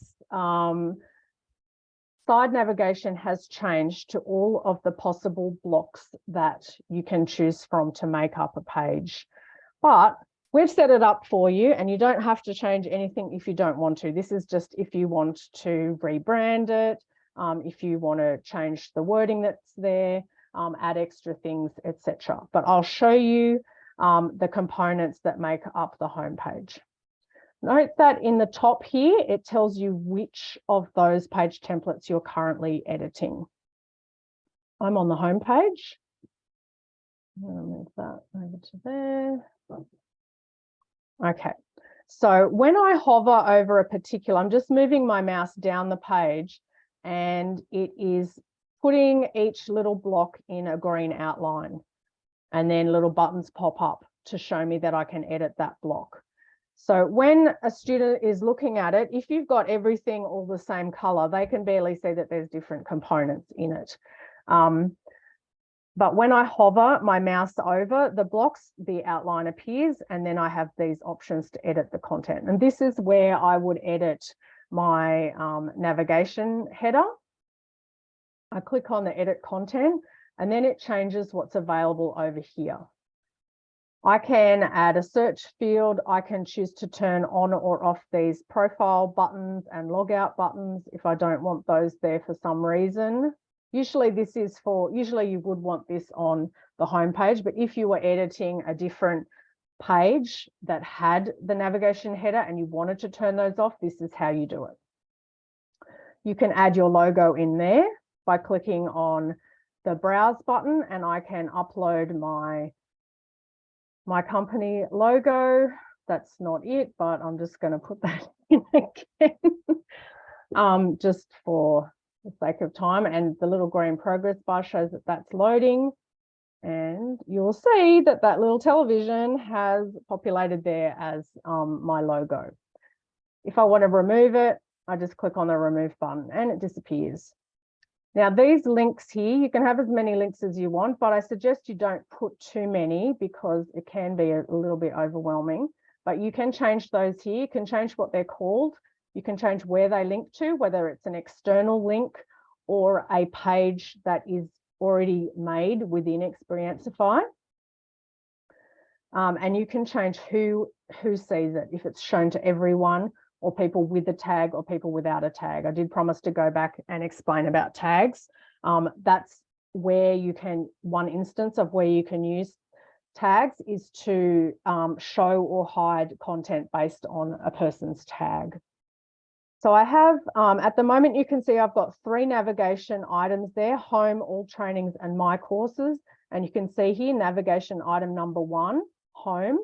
side navigation has changed to all of the possible blocks that you can choose from to make up a page. But we've set it up for you and you don't have to change anything if you don't want to. This is just if you want to rebrand it, if you want to change the wording that's there, add extra things, etc. But I'll show you the components that make up the home page. Note that in the top here, it tells you which of those page templates you're currently editing. I'm on the home page. I'm going to move that over to there. Okay, so when I hover over a particular, I'm just moving my mouse down the page and it is putting each little block in a green outline, and then little buttons pop up to show me that I can edit that block. So when a student is looking at it, if you've got everything all the same color, they can barely see that there's different components in it. But when I hover my mouse over the blocks, the outline appears, and then I have these options to edit the content. And this is where I would edit my navigation header. I click on the edit content, and then it changes what's available over here. I can add a search field. I can choose to turn on or off these profile buttons and logout buttons if I don't want those there for some reason. Usually this is for, usually you would want this on the home page, but if you were editing a different page that had the navigation header and you wanted to turn those off, this is how you do it. You can add your logo in there by clicking on the browse button, and I can upload my company logo that's not it, but I'm just going to put that in again, just for the sake of time. And the little green progress bar shows that that's loading. And you'll see that that little television has populated there as my logo. If I want to remove it, I just click on the remove button and it disappears. Now, these links here, you can have as many links as you want, but I suggest you don't put too many because it can be a little bit overwhelming. But you can change those here. You can change what they're called. You can change where they link to, whether it's an external link or a page that is already made within Xperiencify. And you can change who sees it, if it's shown to everyone or people with a tag or people without a tag. I did promise to go back and explain about tags. That's where you can, one instance of where you can use tags is to show or hide content based on a person's tag. So I have, at the moment, you can see I've got 3 navigation items there: home, all trainings, and my courses. And you can see here, navigation item number 1, home.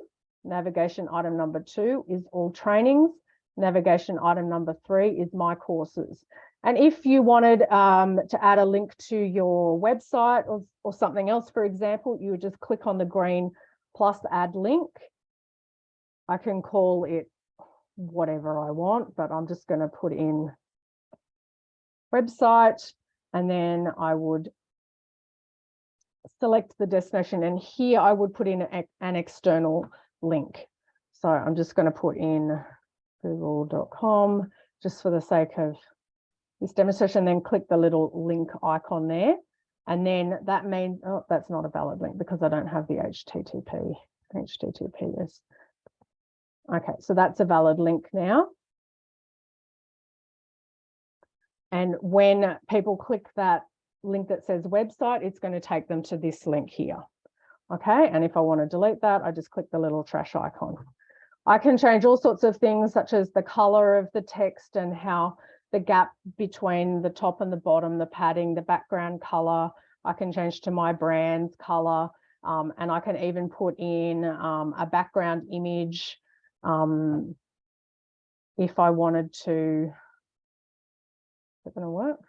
Navigation item number 2 is all trainings. Navigation item number 3 is my courses. And if you wanted to add a link to your website or something else, for example, you would just click on the green plus add link. I can call it whatever I want, but I'm just going to put in website, and then I would select the destination, and here I would put in an external link. So I'm just going to put in google.com just for the sake of this demonstration, then click the little link icon there. And then that means, oh, that's not a valid link because I don't have the HTTPS. Okay, so that's a valid link now. And when people click that link that says website, it's going to take them to this link here. Okay, and if I want to delete that, I just click the little trash icon. I can change all sorts of things, such as the color of the text and how the gap between the top and the bottom, the padding, the background color. I can change to my brand's color, and I can even put in a background image if I wanted to. Is it going to work?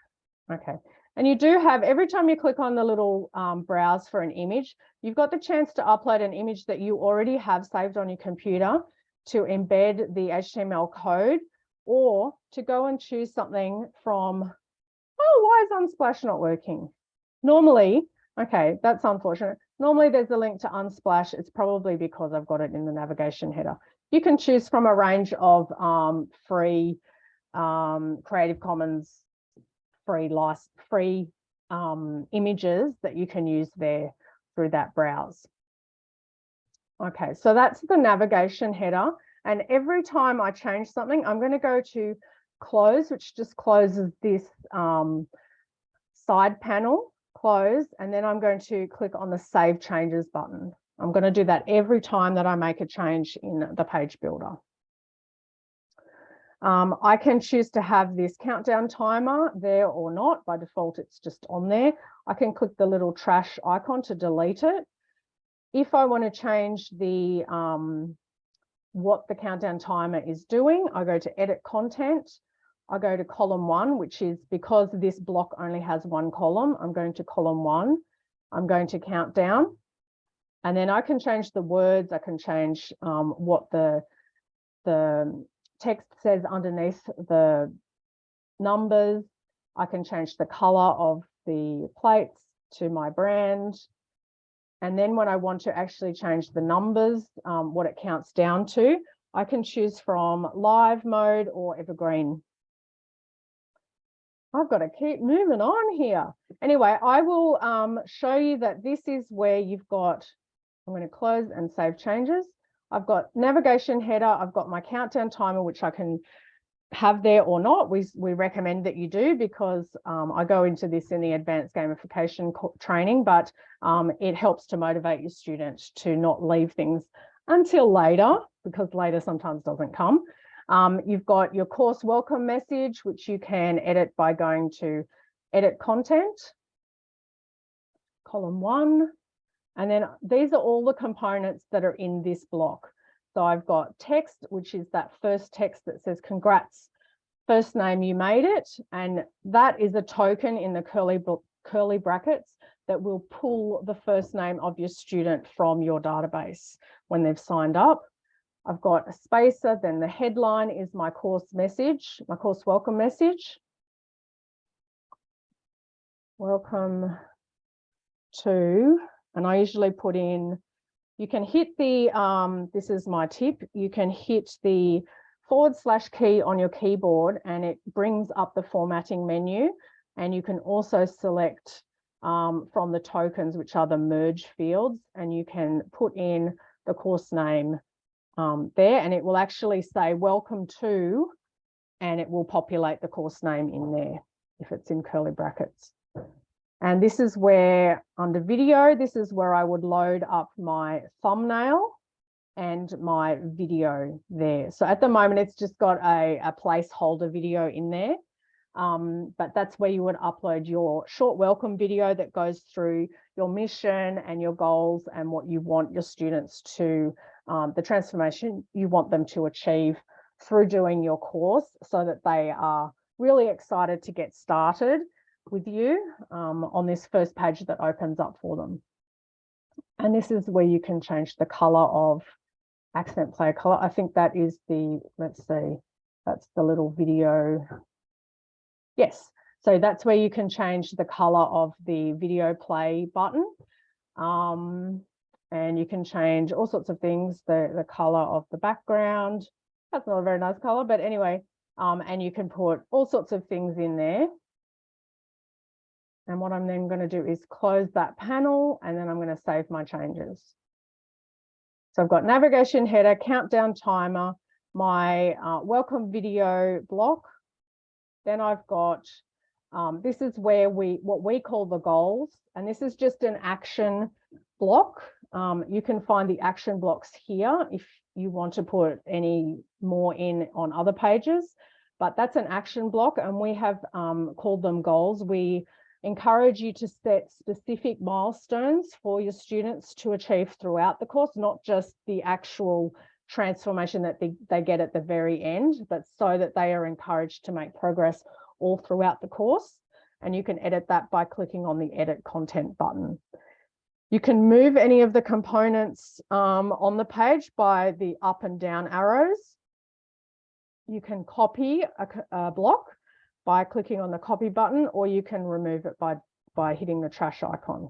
Okay. And you do have, every time you click on the little browse for an image, you've got the chance to upload an image that you already have saved on your computer to embed the HTML code, or to go and choose something from, oh, why is Unsplash not working? Normally, okay, that's unfortunate. Normally there's a link to Unsplash. It's probably because I've got it in the navigation header. You can choose from a range of free Creative Commons free images that you can use there through that browse. Okay, so that's the navigation header. And every time I change something, I'm going to go to close, which just closes this side panel, close, and then I'm going to click on the Save Changes button. I'm going to do that every time that I make a change in the page builder. I can choose to have this countdown timer there or not. By default, it's just on there. I can click the little trash icon to delete it. If I want to change the what the countdown timer is doing, I go to Edit Content. I go to column 1, which is, because this block only has 1 column, I'm going to column 1. I'm going to count down. And then I can change the words. I can change what the text says underneath the numbers. I can change the color of the plates to my brand. And then when I want to actually change the numbers, what it counts down to, I can choose from live mode or evergreen. I've got to keep moving on here. Anyway, I will show you that this is where you've got, I'm going to close and save changes. I've got navigation header. I've got my countdown timer, which I can have there or not. We recommend that you do, because I go into this in the advanced gamification training, but it helps to motivate your students to not leave things until later, because later sometimes doesn't come. You've got your course welcome message, which you can edit by going to Edit Content, column 1. And then these are all the components that are in this block. So I've got text, which is that first text that says, congrats, first name, you made it. And that is a token in the curly brackets that will pull the first name of your student from your database when they've signed up. I've got a spacer, then the headline is my course message, my course welcome message. Welcome to, and I usually put in, you can hit the, this is my tip, you can hit the / key on your keyboard and it brings up the formatting menu, and you can also select from the tokens, which are the merge fields, and you can put in the course name there, and it will actually say welcome to, and it will populate the course name in there if it's in curly brackets. And this is where, under video, this is where I would load up my thumbnail and my video there. So at the moment, it's just got a placeholder video in there. But that's where you would upload your short welcome video that goes through your mission and your goals and what you want your students to, the transformation you want them to achieve through doing your course, so that they are really excited to get started with you on this first page that opens up for them. And this is where you can change the color of accent play color. I think that is the, let's see, that's the little video. Yes, so that's where you can change the color of the video play button. And you can change all sorts of things, the color of the background. That's not a very nice color, but anyway, and you can put all sorts of things in there. And what I'm then going to do is close that panel, and then I'm going to save my changes. So I've got navigation header, countdown timer, my welcome video block. Then I've got, this is where what we call the goals, and this is just an action block. You can find the action blocks here if you want to put any more in on other pages, but that's an action block, and we have called them goals. We encourage you to set specific milestones for your students to achieve throughout the course, not just the actual transformation that they get at the very end, but so that they are encouraged to make progress all throughout the course. And you can edit that by clicking on the edit content button. You can move any of the components on the page by the up and down arrows. You can copy a block by clicking on the copy button, or you can remove it by hitting the trash icon.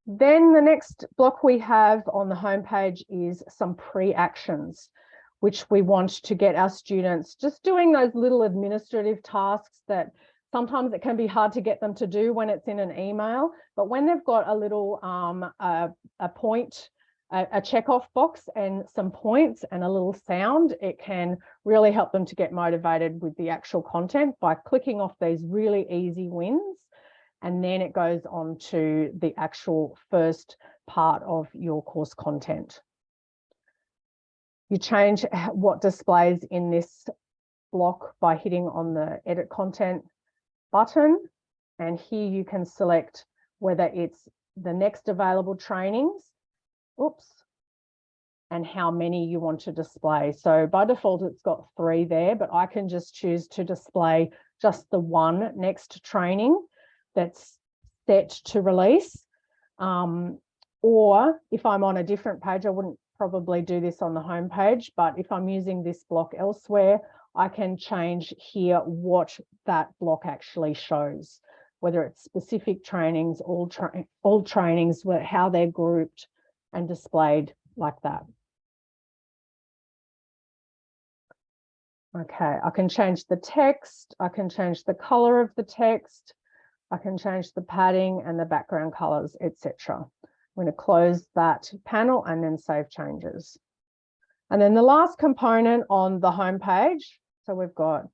Then the next block we have on the home page is some pre-actions, which we want to get our students just doing those little administrative tasks that sometimes it can be hard to get them to do when it's in an email, but when they've got a little a check-off box and some points and a little sound, it can really help them to get motivated with the actual content by clicking off these really easy wins. And then it goes on to the actual first part of your course content. You change what displays in this block by hitting on the edit content button. And here you can select whether it's the next available trainings, and how many you want to display. So by default, it's got 3 there, but I can just choose to display just the one next training that's set to release. Or if I'm on a different page, I wouldn't probably do this on the home page, but if I'm using this block elsewhere, I can change here what that block actually shows, whether it's specific trainings, all trainings, how they're grouped and displayed like that. Okay, I can change the text, I can change the color of the text, I can change the padding and the background colors, etc. I'm going to close that panel and then save changes. And then the last component on the home page, so we've got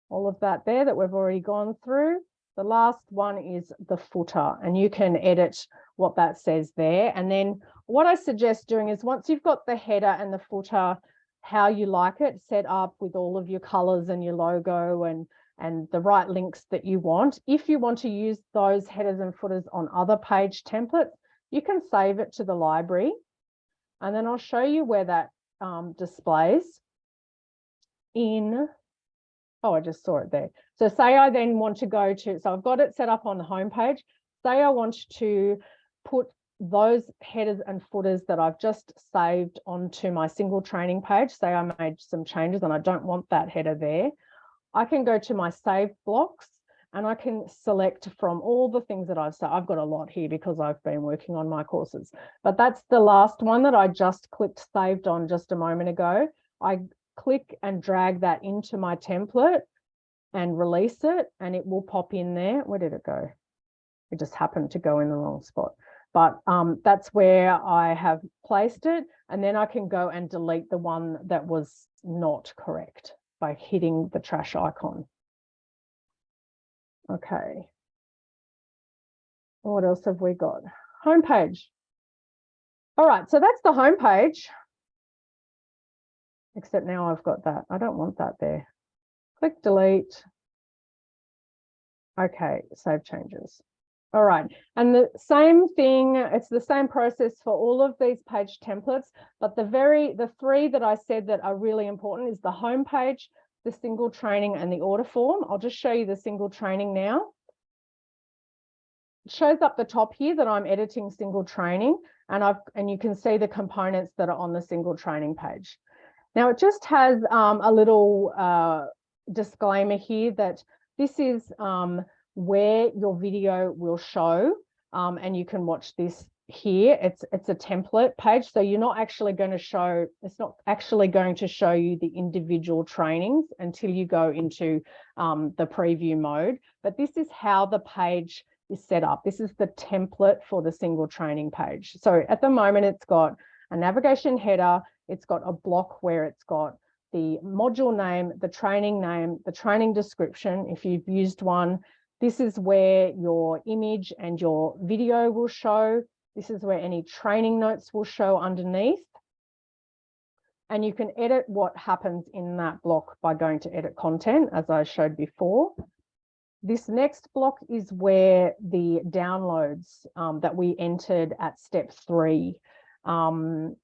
all of that there that we've already gone through. The last one is the footer, and you can edit what that says there. And then what I suggest doing is, once you've got the header and the footer, how you like it set up with all of your colors and your logo and the right links that you want. If you want to use those headers and footers on other page templates, you can save it to the library. And then I'll show you where that displays in, oh, I just saw it there. So say I then want to go to, so I've got it set up on the home page. Say I want to put those headers and footers that I've just saved onto my single training page. Say I made some changes and I don't want that header there. I can go to my saved blocks and I can select from all the things that I've said. I've got a lot here because I've been working on my courses, but that's the last one that I just clicked saved on just a moment ago. I click and drag that into my template and release it, and it will pop in there. Where did it go? It just happened to go in the wrong spot. But that's where I have placed it. And then I can go and delete the one that was not correct by hitting the trash icon. Okay. What else have we got? Homepage. All right, so that's the homepage. Except now I've got that. I don't want that there. Click delete. Okay, save changes. All right, and the same thing, it's the same process for all of these page templates, but the three that I said that are really important is the home page, the single training, and the order form. I'll just show you the single training now. It shows up the top here that I'm editing single training, and you can see the components that are on the single training page. Now it just has a little disclaimer here that this is where your video will show, and you can watch this here. It's a template page, so you're not actually going to show, it's not actually going to show you the individual trainings until you go into the preview mode. But this is how the page is set up. This is the template for the single training page. So at the moment, it's got a navigation header, it's got a block where it's got the module name, the training description, if you've used one. This is where your image and your video will show. This is where any training notes will show underneath. And you can edit what happens in that block by going to edit content, as I showed before. This next block is where the downloads that we entered at step 3 under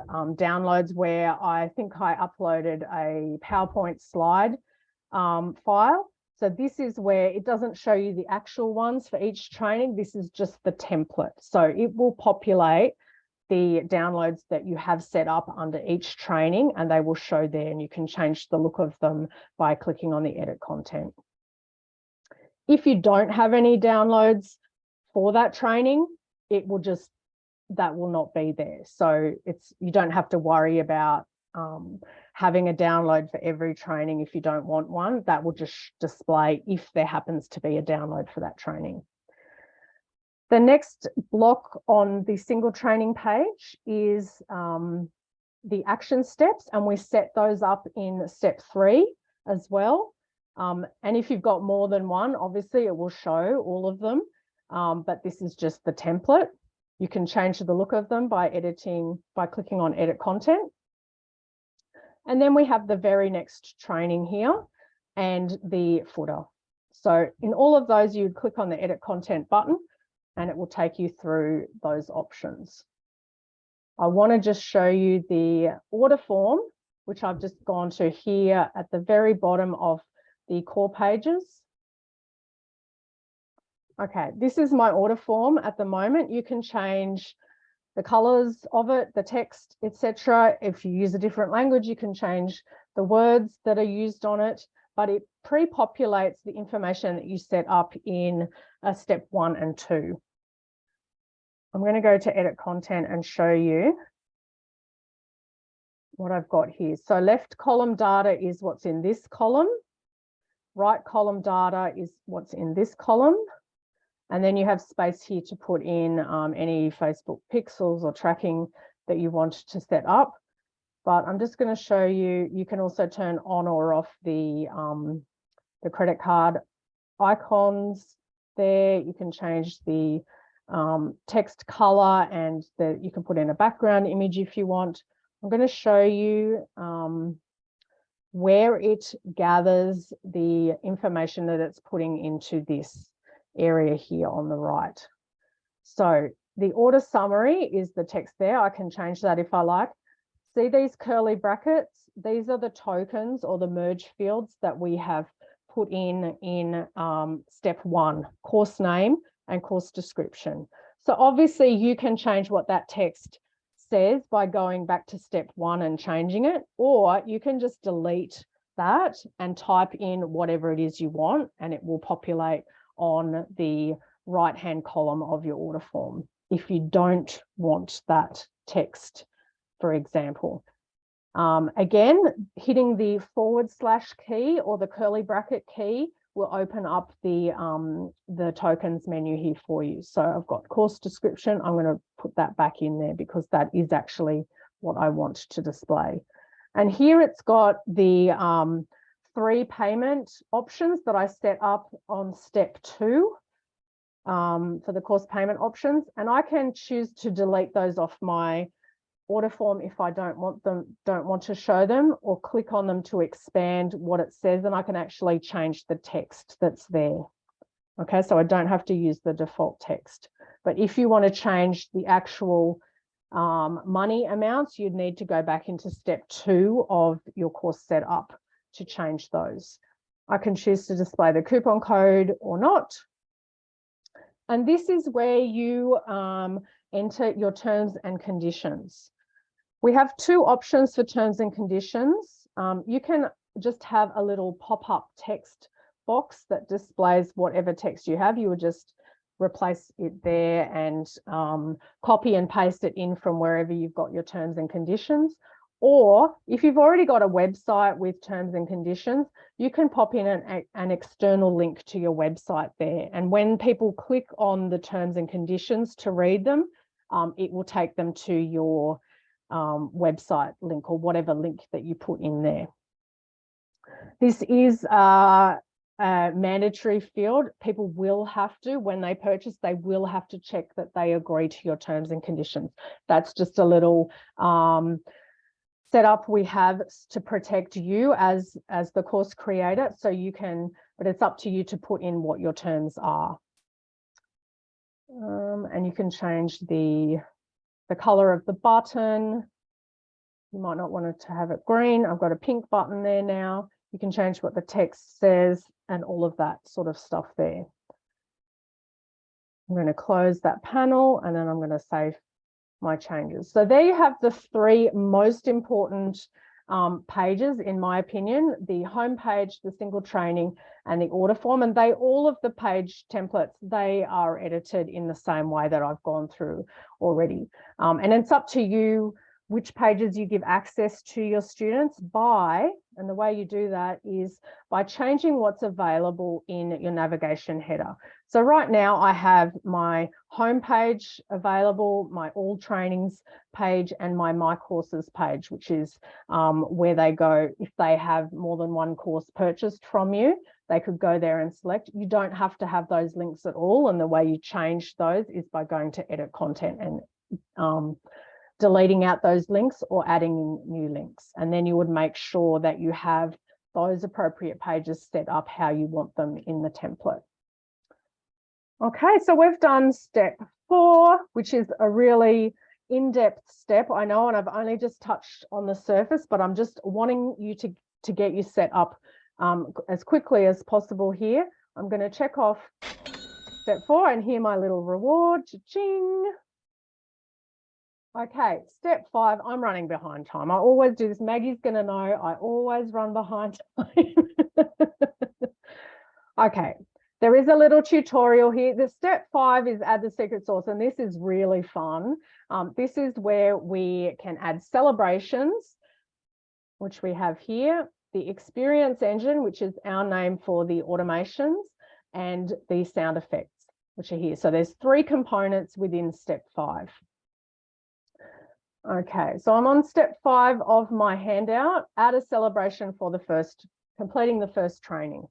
downloads, where I think I uploaded a PowerPoint slide file. So this is where it doesn't show you the actual ones for each training. This is just the template. So it will populate the downloads that you have set up under each training, and they will show there, and you can change the look of them by clicking on the edit content. If you don't have any downloads for that training, it will just, that will not be there. So you don't have to worry about having a download for every training. If you don't want one, that will just display if there happens to be a download for that training. The next block on the single training page is the action steps, and we set those up in step 3 as well. And if you've got more than one, obviously it will show all of them, but this is just the template. You can change the look of them by clicking on edit content. And then we have the very next training here and the footer. So in all of those, you would click on the edit content button and it will take you through those options. I want to just show you the order form, which I've just gone to here at the very bottom of the core pages. Okay, this is my order form at the moment. You can change the colors of it, the text, etc. If you use a different language, you can change the words that are used on it, but it pre-populates the information that you set up in step 1 and 2. I'm going to go to edit content and show you what I've got here. So left column data is what's in this column. Right column data is what's in this column. And then you have space here to put in any Facebook pixels or tracking that you want to set up. But I'm just going to show you, you can also turn on or off the credit card icons there. You can change the text color, and you can put in a background image if you want. I'm going to show you where it gathers the information that it's putting into this area here on the right. So The order summary is the text there. I can change that if I like. See these curly brackets? These are the tokens or the merge fields that we have put in step 1, course name and course description. So obviously you can change what that text says by going back to step 1 and changing it, or you can just delete that and type in whatever it is you want, and it will populate on the right-hand column of your order form if you don't want that text, for example. Again, hitting the / key or the curly bracket key will open up the tokens menu here for you. So I've got course description. I'm going to put that back in there because that is actually what I want to display. And here it's got the 3 payment options that I set up on step 2 for the course payment options. And I can choose to delete those off my order form if I don't want to show them, or click on them to expand what it says, and I can actually change the text that's there. Okay, so I don't have to use the default text. But if you want to change the actual money amounts, you'd need to go back into step 2 of your course setup to change those. I can choose to display the coupon code or not. And this is where you enter your terms and conditions. We have 2 options for terms and conditions. You can just have a little pop-up text box that displays whatever text you have. You would just replace it there and copy and paste it in from wherever you've got your terms and conditions. Or if you've already got a website with terms and conditions, you can pop in an external link to your website there. And when people click on the terms and conditions to read them, it will take them to your website link or whatever link that you put in there. This is a mandatory field. People will have to, when they purchase, they will have to check that they agree to your terms and conditions. That's just a little setup we have to protect you as the course creator. So you can, but it's up to you to put in what your terms are. And you can change the color of the button. You might not want it to have it green. I've got a pink button there now. You can change what the text says and all of that sort of stuff there. I'm going to close that panel and then I'm going to save my changes. So there you have the 3 most important pages, in my opinion: the home page, the single training, and the order form. And all of the page templates, they are edited in the same way that I've gone through already. And it's up to you which pages you give access to your students by, and the way you do that is by changing what's available in your navigation header. So right now I have my home page available, my all trainings page, and my courses page, which is where they go if they have more than 1 course purchased from you. They could go there and select. You don't have to have those links at all. And the way you change those is by going to edit content and deleting out those links or adding in new links. And then you would make sure that you have those appropriate pages set up how you want them in the template. Okay, so we've done step 4, which is a really in-depth step, I know, and I've only just touched on the surface, but I'm just wanting you to get you set up as quickly as possible here. I'm going to check off step 4 and here my little reward. Cha-ching. Okay, step 5, I'm running behind time. I always do this. Maggie's going to know I always run behind time. Okay, there is a little tutorial here. The step 5 is add the secret sauce, and this is really fun. This is where we can add celebrations, which we have here, the experience engine, which is our name for the automations, and the sound effects, which are here. So there's 3 components within step 5. Okay, so I'm on step 5 of my handout, add a celebration for completing the first training.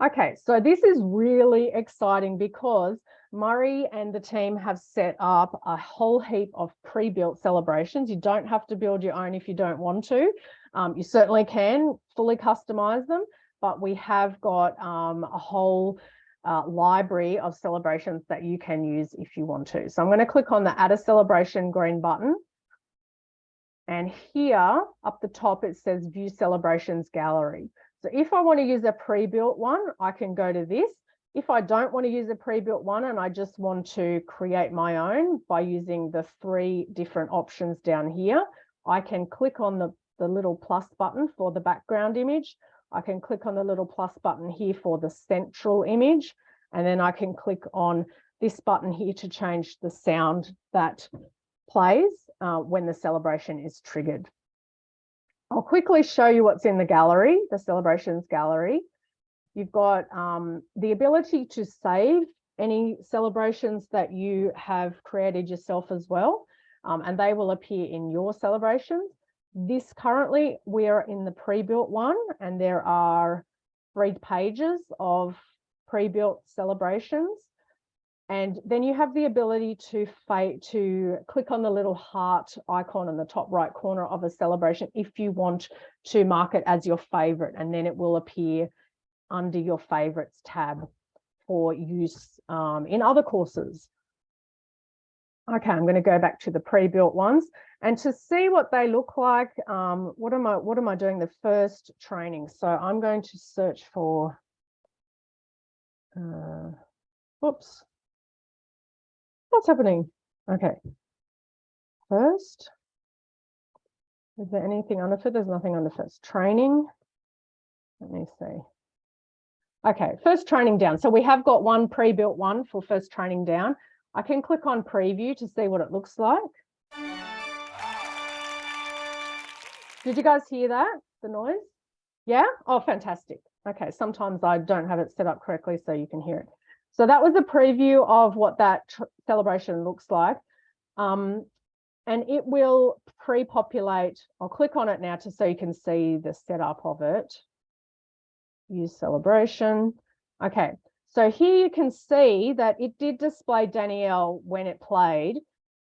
Okay, so this is really exciting because Murray and the team have set up a whole heap of pre-built celebrations. You don't have to build your own if you don't want to. You certainly can fully customize them, but we have got a whole library of celebrations that you can use if you want to. So I'm going to click on the Add a Celebration green button. And here up the top, it says View Celebrations Gallery. So if I want to use a pre-built one, I can go to this. If I don't want to use a pre-built one and I just want to create my own by using the 3 different options down here, I can click on the little plus button for the background image. I can click on the little plus button here for the central image, and then I can click on this button here to change the sound that plays when the celebration is triggered. I'll quickly show you what's in the gallery, the celebrations gallery. You've got the ability to save any celebrations that you have created yourself as well, and they will appear in your celebrations. This currently, we are in the pre-built one, and there are 3 pages of pre-built celebrations. And then you have the ability to click on the little heart icon in the top right corner of a celebration if you want to mark it as your favorite, and then it will appear under your favorites tab for use in other courses. Okay, I'm going to go back to the pre-built ones, and to see what they look like, what am I doing? The first training. So I'm going to search for, whoops, what's happening? Okay, first, is there anything under it? There's nothing under first training. Let me see. Okay, first training down. So we have got one pre-built one for first training down. I can click on preview to see what it looks like. Did you guys hear that, the noise? Yeah? Oh, fantastic. Okay, sometimes I don't have it set up correctly so you can hear it. So that was a preview of what that celebration looks like. And it will pre-populate. I'll click on it now so you can see the setup of it. Use celebration. Okay, so here you can see that it did display Danielle when it played.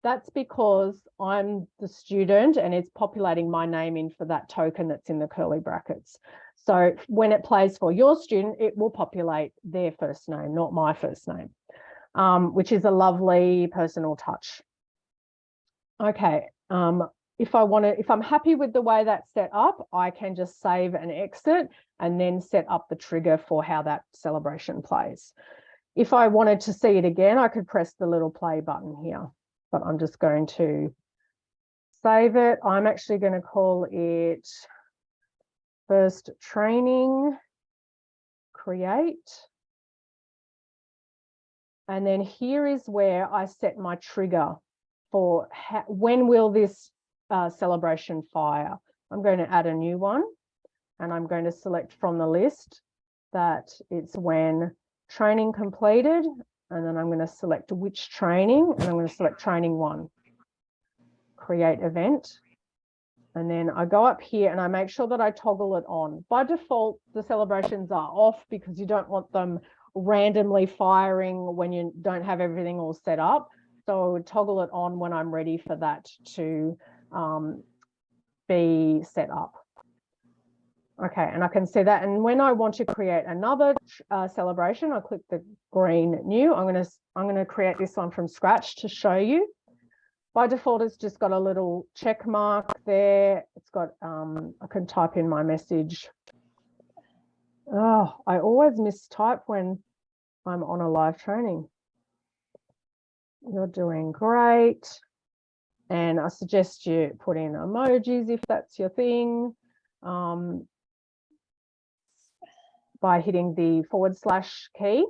That's because I'm the student and it's populating my name in for that token that's in the curly brackets. So when it plays for your student, it will populate their first name, not my first name, which is a lovely personal touch. Okay, if I'm happy with the way that's set up, I can just save and exit and then set up the trigger for how that celebration plays. If I wanted to see it again, I could press the little play button here, but I'm just going to save it. I'm actually going to call it first training, create. And then here is where I set my trigger for when will this celebration fire. I'm going to add a new one, and I'm going to select from the list that it's when training completed, and then I'm going to select which training, and I'm going to select training 1, create event. And then I go up here and I make sure that I toggle it on. By default, the celebrations are off because you don't want them randomly firing when you don't have everything all set up. So I would toggle it on when I'm ready for that to be set up. Okay, and I can see that. And when I want to create another celebration, I click the green new. I'm going to create this one from scratch to show you. By default, it's just got a little check mark there. It's got, I can type in my message. Oh, I always mistype when I'm on a live training. You're doing great. And I suggest you put in emojis if that's your thing, by hitting the / key.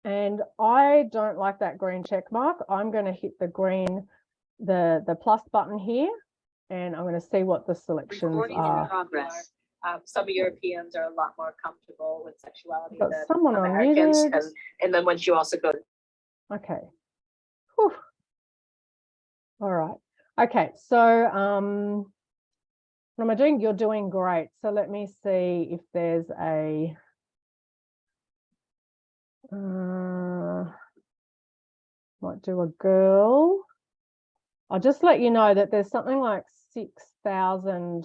And I don't like that green check mark. I'm going to hit the green, the plus button here, and I'm going to see what the selections Recording are. in progress. Some Europeans are a lot more comfortable with sexuality Got than someone Americans, unmuted. and then once you also go. Okay. Whew. All right. Okay. So what am I doing? You're doing great. So let me see if there's a might do a girl. I'll just let you know that there's something like 6,000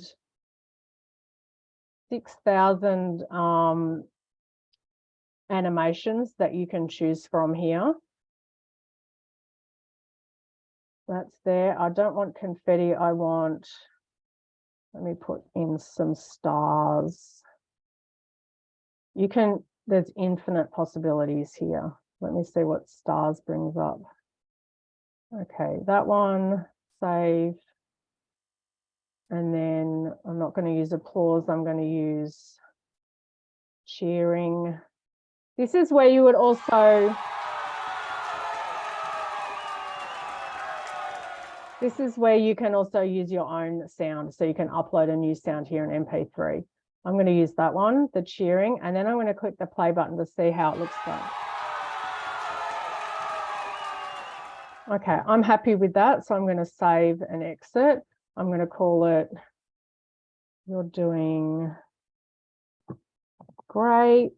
and animations that you can choose from here. That's there. I don't want confetti. I want, let me put in some stars. You can, there's infinite possibilities here. Let me see what stars brings up. Okay, that one, save. And then I'm not going to use applause. I'm going to use cheering. This is where you would also, this is where you can also use your own sound. So you can upload a new sound here in MP3. I'm going to use that one, the cheering, and then I'm going to click the play button to see how it looks like. Okay, I'm happy with that. So I'm going to save and exit. I'm going to call it, you're doing great.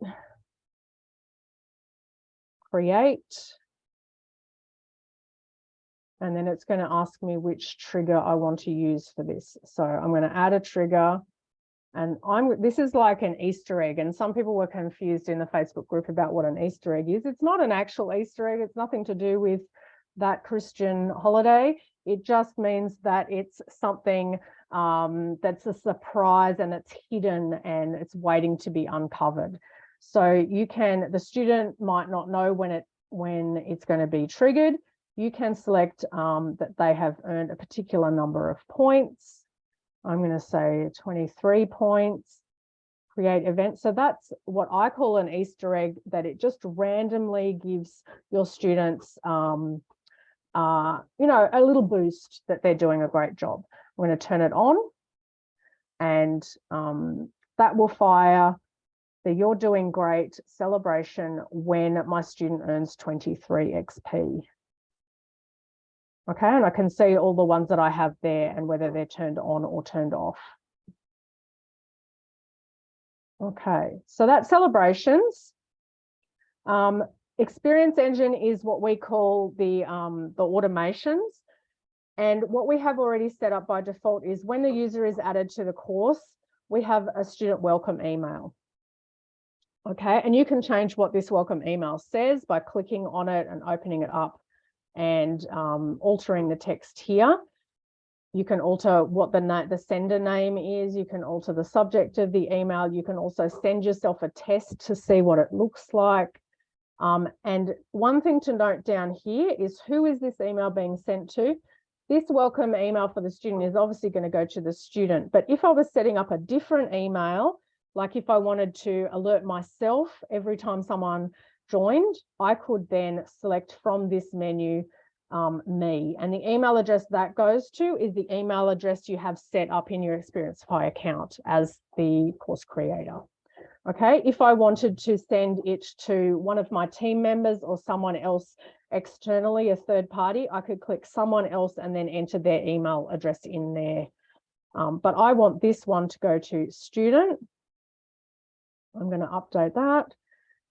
Create. And then it's going to ask me which trigger I want to use for this. So I'm going to add a trigger. And this is like an Easter egg. And some people were confused in the Facebook group about what an Easter egg is. It's not an actual Easter egg. It's nothing to do with that Christian holiday. It just means that it's something that's a surprise and it's hidden and it's waiting to be uncovered. So you can, the student might not know when it's going to be triggered. You can select that they have earned a particular number of points. I'm going to say 23 points, create event. So that's what I call an Easter egg, that it just randomly gives your students, you know, a little boost that they're doing a great job. I'm going to turn it on, and that will fire the "You're doing great" celebration when my student earns 23 XP. Okay, and I can see all the ones that I have there and whether they're turned on or turned off. Okay, so that's celebrations. Experience Engine is what we call the automations. And what we have already set up by default is when the user is added to the course, we have a student welcome email. Okay, and you can change what this welcome email says by clicking on it and opening it up and altering the text here. You can alter what the sender name is. You can alter the subject of the email. You can also send yourself a test to see what it looks like. And one thing to note down here is, who is this email being sent to? This welcome email for the student is obviously going to go to the student. But if I was setting up a different email, like if I wanted to alert myself every time someone joined, I could then select from this menu me, and the email address that goes to is the email address you have set up in your Xperiencify account as the course creator. Okay, if I wanted to send it to one of my team members or someone else externally, a third party, I could click someone else and then enter their email address in there. But I want this one to go to student. I'm going to update that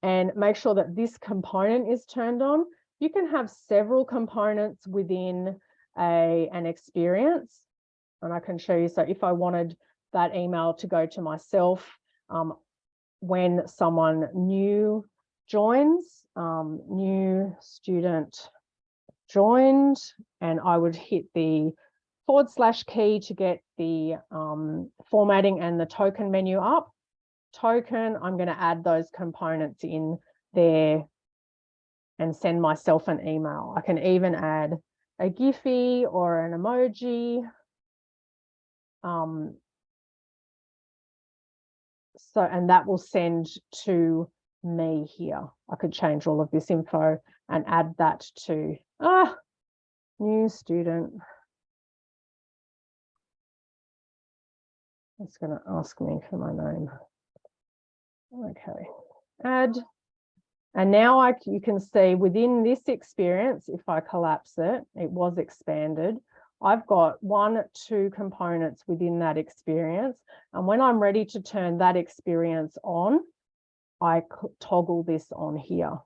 and make sure that this component is turned on. You can have several components within an experience, and I can show you. So if I wanted that email to go to myself when someone new joins, new student joined, and I would hit the / key to get the formatting and the token menu up. Token, I'm going to add those components in there and send myself an email. I can even add a Giphy or an emoji. And that will send to me here. I could change all of this info and add that to new student. It's going to ask me for my name. Okay, add. And now you can see within this experience, if I collapse it, it was expanded. I've got 1, 2 components within that experience. And when I'm ready to turn that experience on, I toggle this on here.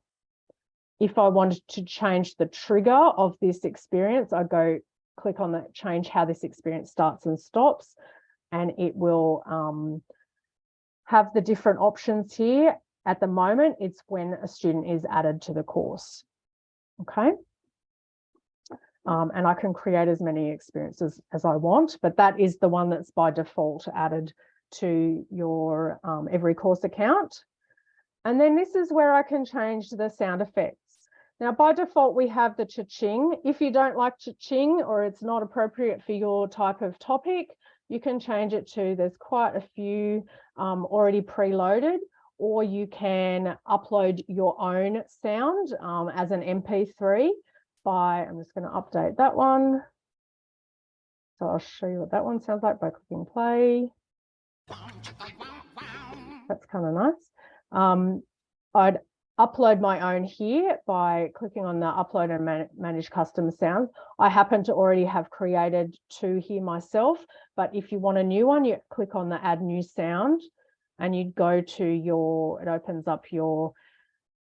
If I wanted to change the trigger of this experience, I go click on the change how this experience starts and stops, and it will have the different options here. At the moment, it's when a student is added to the course. Okay. And I can create as many experiences as I want, but that is the one that's by default added to your every course account. And then this is where I can change the sound effects. Now, by default, we have the cha-ching. If you don't like cha-ching or it's not appropriate for your type of topic, you can change it to, there's quite a few already preloaded, or you can upload your own sound as an MP3 by, I'm just going to update that one. So I'll show you what that one sounds like by clicking play. That's kind of nice. I'd upload my own here by clicking on the upload and manage custom sounds. I happen to already have created 2 here myself, but if you want a new one, you click on the add new sound and you go to your, it opens up your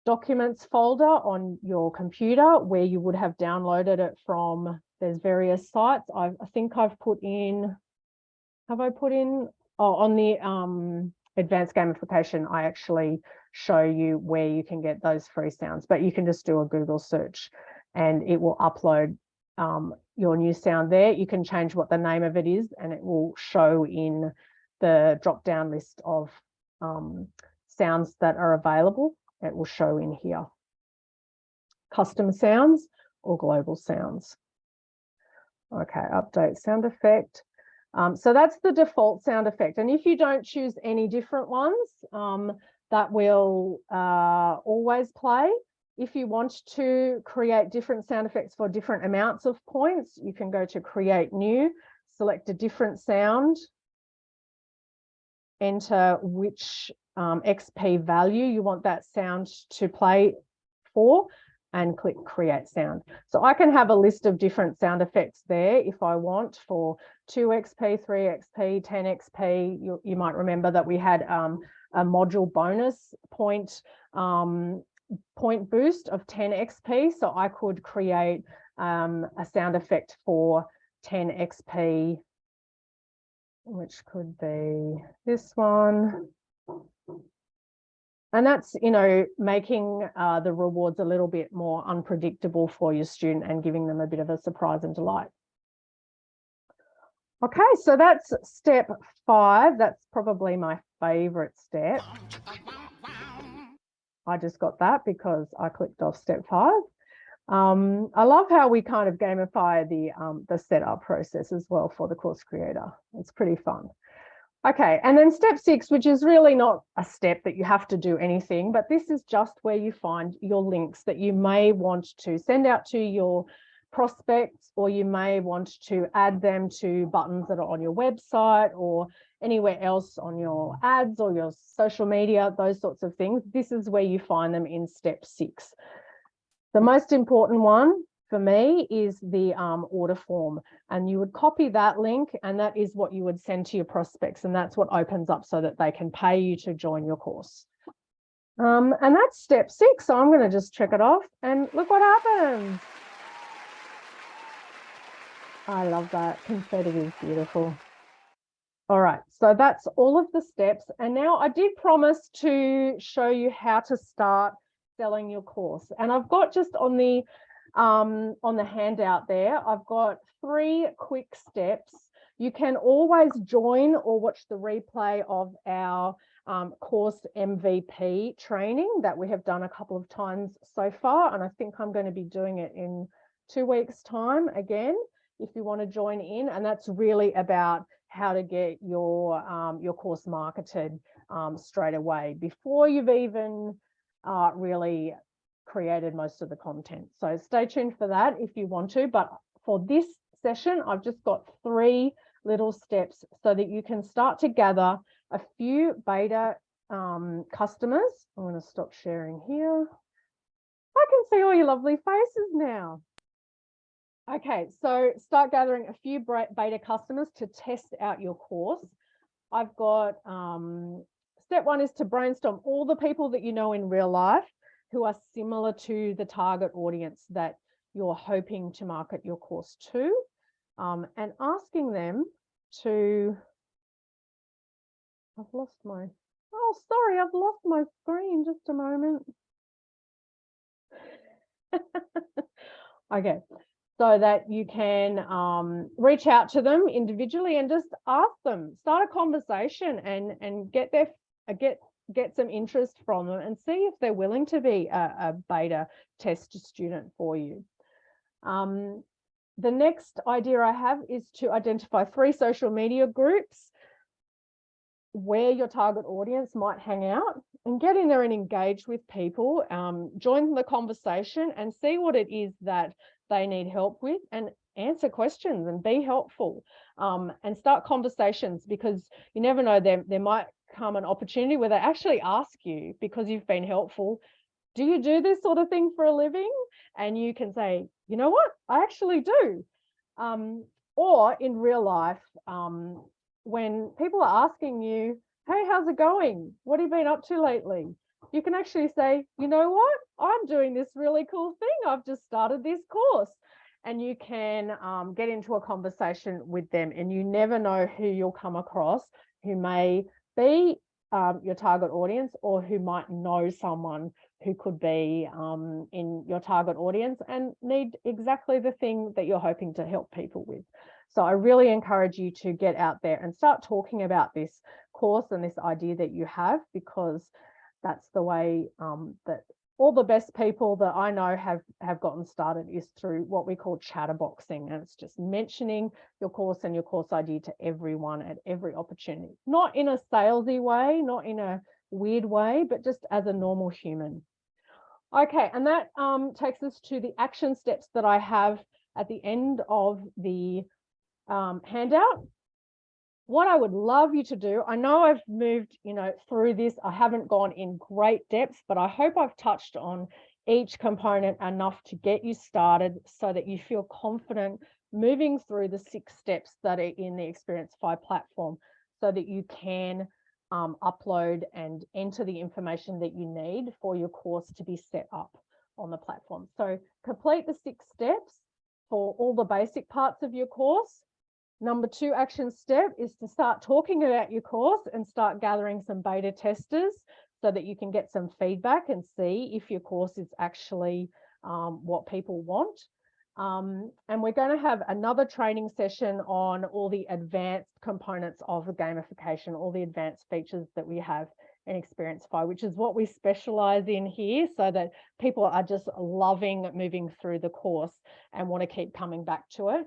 documents folder on your computer where you would have downloaded it from. There's various sites. I think I've put in, have I put in, oh, on the advanced gamification, I actually show you where you can get those free sounds, but you can just do a Google search and it will upload your new sound there. You can change what the name of it is and it will show in the drop down list of sounds that are available. It will show in here. Custom sounds or global sounds. Okay, update sound effect. So that's the default sound effect. And if you don't choose any different ones, that will always play. If you want to create different sound effects for different amounts of points, you can go to create new, select a different sound, enter which XP value you want that sound to play for, and click create sound. So I can have a list of different sound effects there if I want for 2 XP, 3 XP, 10 XP. You might remember that we had a module bonus point boost of 10 XP. So I could create a sound effect for 10 XP, which could be this one. And that's, you know, making the rewards a little bit more unpredictable for your student and giving them a bit of a surprise and delight. Okay, so that's step 5. That's probably my favorite step. I just got that because I clicked off step 5. I love how we kind of gamify the setup process as well for the course creator. It's pretty fun. Okay, and then step 6, which is really not a step that you have to do anything, but this is just where you find your links that you may want to send out to your prospects, or you may want to add them to buttons that are on your website or anywhere else on your ads or your social media, those sorts of things. This is where you find them in step 6. The most important one for me is the order form, and you would copy that link and that is what you would send to your prospects, and that's what opens up so that they can pay you to join your course. And that's step 6. So I'm going to just check it off and look what happens. I love that. Confetti is beautiful. All right, so that's all of the steps. And now I did promise to show you how to start selling your course. And I've got just on the handout there, I've got 3 quick steps. You can always join or watch the replay of our course MVP training that we have done a couple of times so far. And I think I'm going to be doing it in 2 weeks' time again, if you want to join in. And that's really about how to get your course marketed straight away before you've even really created most of the content. So stay tuned for that if you want to. But for this session, I've just got 3 little steps so that you can start to gather a few beta customers. I'm going to stop sharing here. I can see all your lovely faces now. Okay, so start gathering a few beta customers to test out your course. I've got step 1 is to brainstorm all the people that you know in real life who are similar to the target audience that you're hoping to market your course to, and asking them to, I've lost my Oh, sorry, I've lost my screen. Just a moment. Okay, so that you can reach out to them individually and just ask them, start a conversation and get some interest from them and see if they're willing to be a beta test student for you. The next idea I have is to identify 3 social media groups where your target audience might hang out, and get in there and engage with people, join the conversation and see what it is that they need help with, and answer questions and be helpful, and start conversations, because you never know, there might come an opportunity where they actually ask you, because you've been helpful, do you do this sort of thing for a living? And you can say, you know what, I actually do. Or in real life, when people are asking you, hey, how's it going? What have you been up to lately? You can actually say, you know what? I'm doing this really cool thing. I've just started this course. And you can get into a conversation with them, and you never know who you'll come across who may be your target audience, or who might know someone who could be in your target audience and need exactly the thing that you're hoping to help people with. So I really encourage you to get out there and start talking about this course and this idea that you have, because that's the way that all the best people that I know have gotten started, is through what we call chatterboxing. And it's just mentioning your course and your course idea to everyone at every opportunity, not in a salesy way, not in a weird way, but just as a normal human. Okay, and that takes us to the action steps that I have at the end of the handout. What I would love you to do, I know I've moved, through this. I haven't gone in great depth, but I hope I've touched on each component enough to get you started, so that you feel confident moving through the 6 steps that are in the Xperiencify platform, so that you can upload and enter the information that you need for your course to be set up on the platform. So complete the 6 steps for all the basic parts of your course. Number 2 action step is to start talking about your course and start gathering some beta testers, so that you can get some feedback and see if your course is actually what people want. And we're going to have another training session on all the advanced components of gamification, all the advanced features that we have in Xperiencify, which is what we specialize in here, so that people are just loving moving through the course and want to keep coming back to it.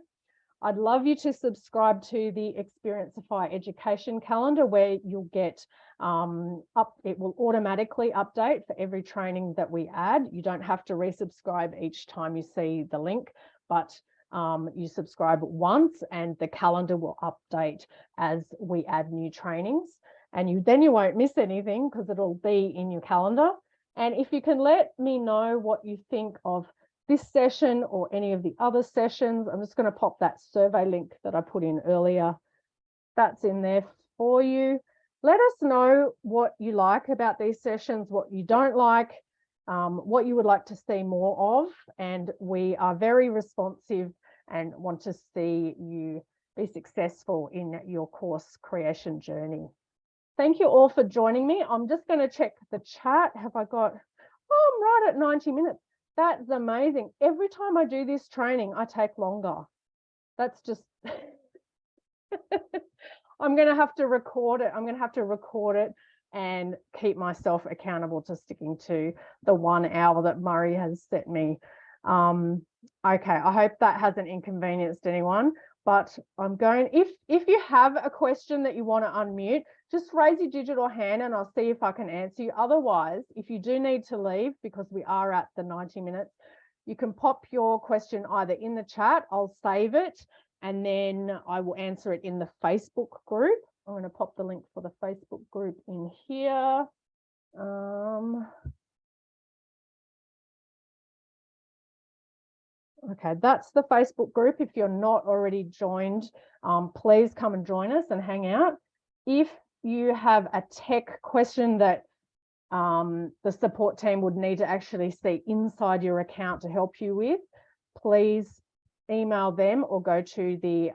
I'd love you to subscribe to the Xperiencify education calendar, where you'll get it will automatically update for every training that we add. You don't have to resubscribe each time you see the link, but you subscribe once and the calendar will update as we add new trainings. And then you won't miss anything, because it'll be in your calendar. And if you can let me know what you think of this session or any of the other sessions, I'm just going to pop that survey link that I put in earlier. That's in there for you. Let us know what you like about these sessions, what you don't like, what you would like to see more of. And we are very responsive and want to see you be successful in your course creation journey. Thank you all for joining me. I'm just going to check the chat. Have I got, oh, I'm right at 90 minutes. That's amazing. Every time I do this training, I take longer. That's just, I'm going to have to record it. I'm going to have to record it and keep myself accountable to sticking to the 1 hour that Murray has set me. Okay, I hope that hasn't inconvenienced anyone, but I'm going, if you have a question that you want to unmute, just raise your digital hand and I'll see if I can answer you. Otherwise, if you do need to leave, because we are at the 90 minutes, you can pop your question either in the chat, I'll save it, and then I will answer it in the Facebook group. I'm going to pop the link for the Facebook group in here. Okay, that's the Facebook group. If you're not already joined, please come and join us and hang out. If you have a tech question that the support team would need to actually see inside your account to help you with, please email them or go to the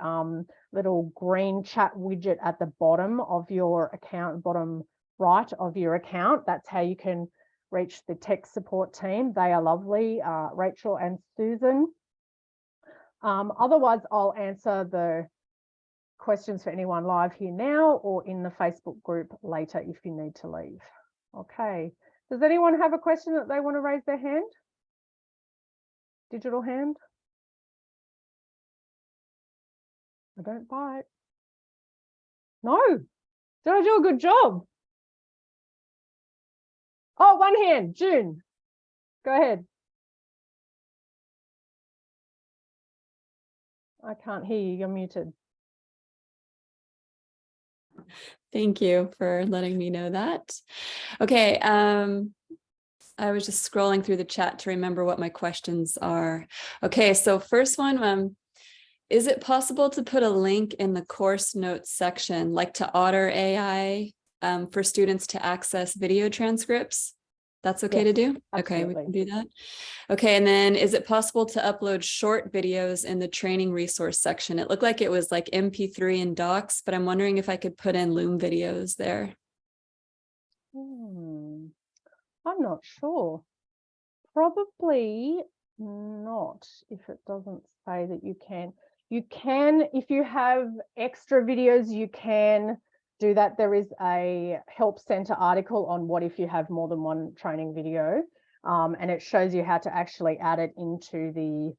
little green chat widget at the bottom of your account, bottom right of your account. That's how you can reach the tech support team. They are lovely, Rachel and Susan. Otherwise, I'll answer the questions for anyone live here now or in the Facebook group later if you need to leave. Okay. Does anyone have a question that they want to raise their hand? Digital hand? I don't bite. No. Did I do a good job? Oh, one hand. June. Go ahead. I can't hear you. You're muted. Thank you for letting me know that. Okay, I was just scrolling through the chat to remember what my questions are. Okay, so first one, is it possible to put a link in the course notes section, like to Otter AI, for students to access video transcripts? That's okay to do? Okay, we can do that. Okay, and then is it possible to upload short videos in the training resource section? It looked like it was like MP3 and docs, but I'm wondering if I could put in Loom videos there. I'm not sure. Probably not, if it doesn't say that you can. You can, if you have extra videos, you can do that. There is a Help Center article on what if you have more than one training video, and it shows you how to actually add it into the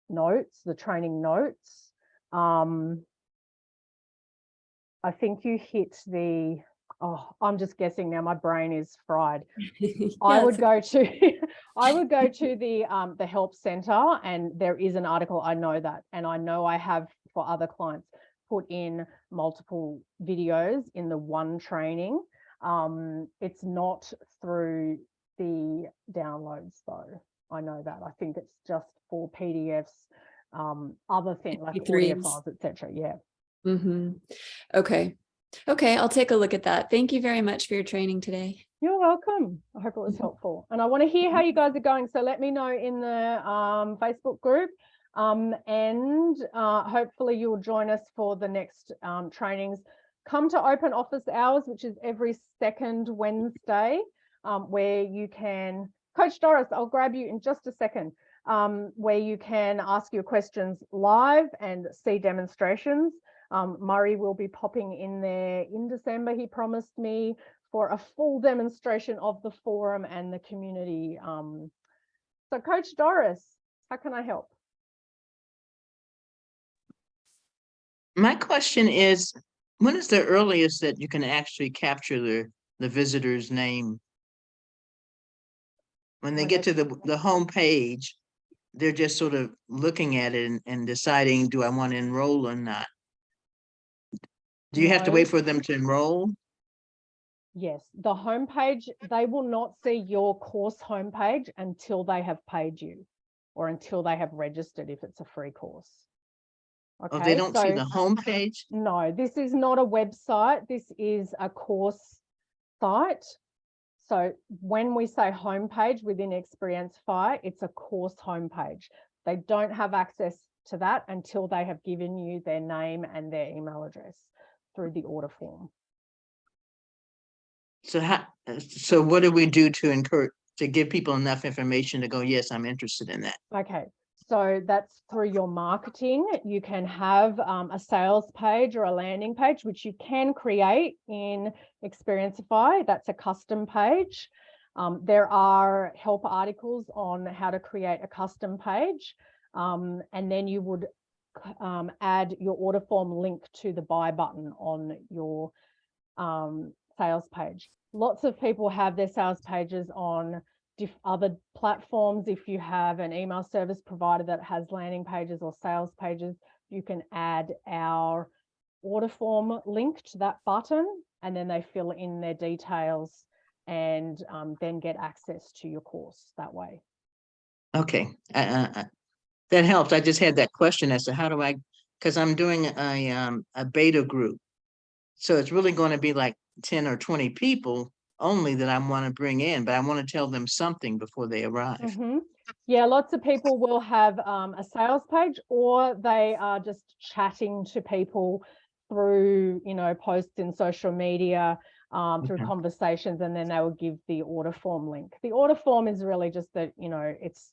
notes, the training notes. I think you hit the, oh, I'm just guessing now, my brain is fried. Yeah, I would go to I would go to the Help Center, and there is an article. I know that, and I know I have for other clients put in multiple videos in the one training. It's not through the downloads though. I know that. I think it's just for PDFs, other things like audio files, etc. Yeah. Okay. Okay, I'll take a look at that. Thank you very much for your training today. You're welcome. I hope it was helpful. And I want to hear how you guys are going. So let me know in the Facebook group. And hopefully you'll join us for the next trainings. Come to open office hours, which is every second Wednesday, where you can, Coach Doris, I'll grab you in just a second, where you can ask your questions live and see demonstrations. Murray will be popping in there in December, he promised me, for a full demonstration of the forum and the community. So Coach Doris, how can I help? My question is, when is the earliest that you can actually capture the visitor's name? When they get to the home page, they're just sort of looking at it and deciding, do I want to enroll or not? Do you have to wait for them to enroll? Yes, the homepage, they will not see your course homepage until they have paid you or until they have registered if it's a free course. Okay, oh, they don't see the homepage? No, this is not a website. This is a course site. So when we say homepage within Xperiencify, it's a course homepage. They don't have access to that until they have given you their name and their email address through the order form. So what do we do to encourage, to give people enough information to go, yes, I'm interested in that? Okay, so that's through your marketing. You can have a sales page or a landing page, which you can create in Xperiencify. That's a custom page. There are help articles on how to create a custom page. And then you would add your order form link to the buy button on your sales page. Lots of people have their sales pages on other platforms. If you have an email service provider that has landing pages or sales pages, you can add our order form link to that button, and then they fill in their details and then get access to your course that way. Okay, that helps. I just had that question as to how do I, because I'm doing a beta group. So it's really going to be like 10 or 20 people only that I want to bring in, but I want to tell them something before they arrive. Yeah, lots of people will have a sales page, or they are just chatting to people through, you know, posts in social media, through Okay. conversations, and then they will give the order form link. The order form is really just that, you know, it's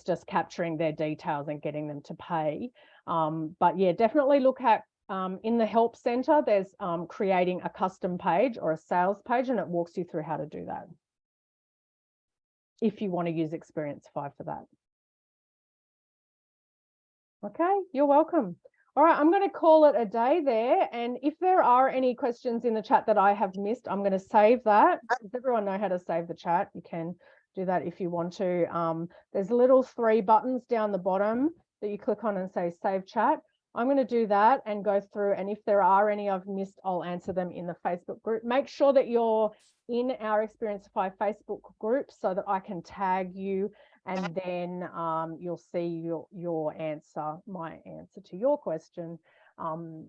just capturing their details and getting them to pay. But yeah, definitely look at in the help center, there's creating a custom page or a sales page, and it walks you through how to do that if you want to use Xperiencify for that. Okay, you're welcome. All right, I'm going to call it a day there. And if there are any questions in the chat that I have missed, I'm going to save that. Does everyone know how to save the chat? You can do that if you want to. There's little 3 buttons down the bottom that you click on and say save chat. I'm going to do that and go through. And if there are any I've missed, I'll answer them in the Facebook group. Make sure that you're in our Xperiencify Facebook group so that I can tag you, and then you'll see your answer, my answer to your question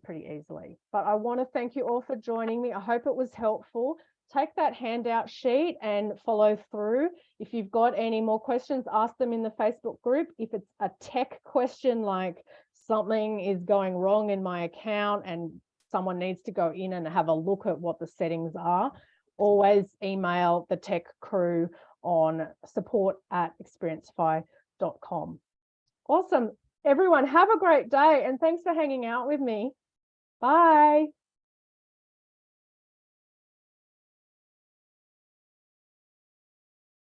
pretty easily. But I want to thank you all for joining me. I hope it was helpful. Take that handout sheet and follow through. If you've got any more questions, ask them in the Facebook group. If it's a tech question, like something is going wrong in my account and someone needs to go in and have a look at what the settings are, always email the tech crew on support@xperiencify.com. Awesome. Everyone, have a great day, and thanks for hanging out with me. Bye.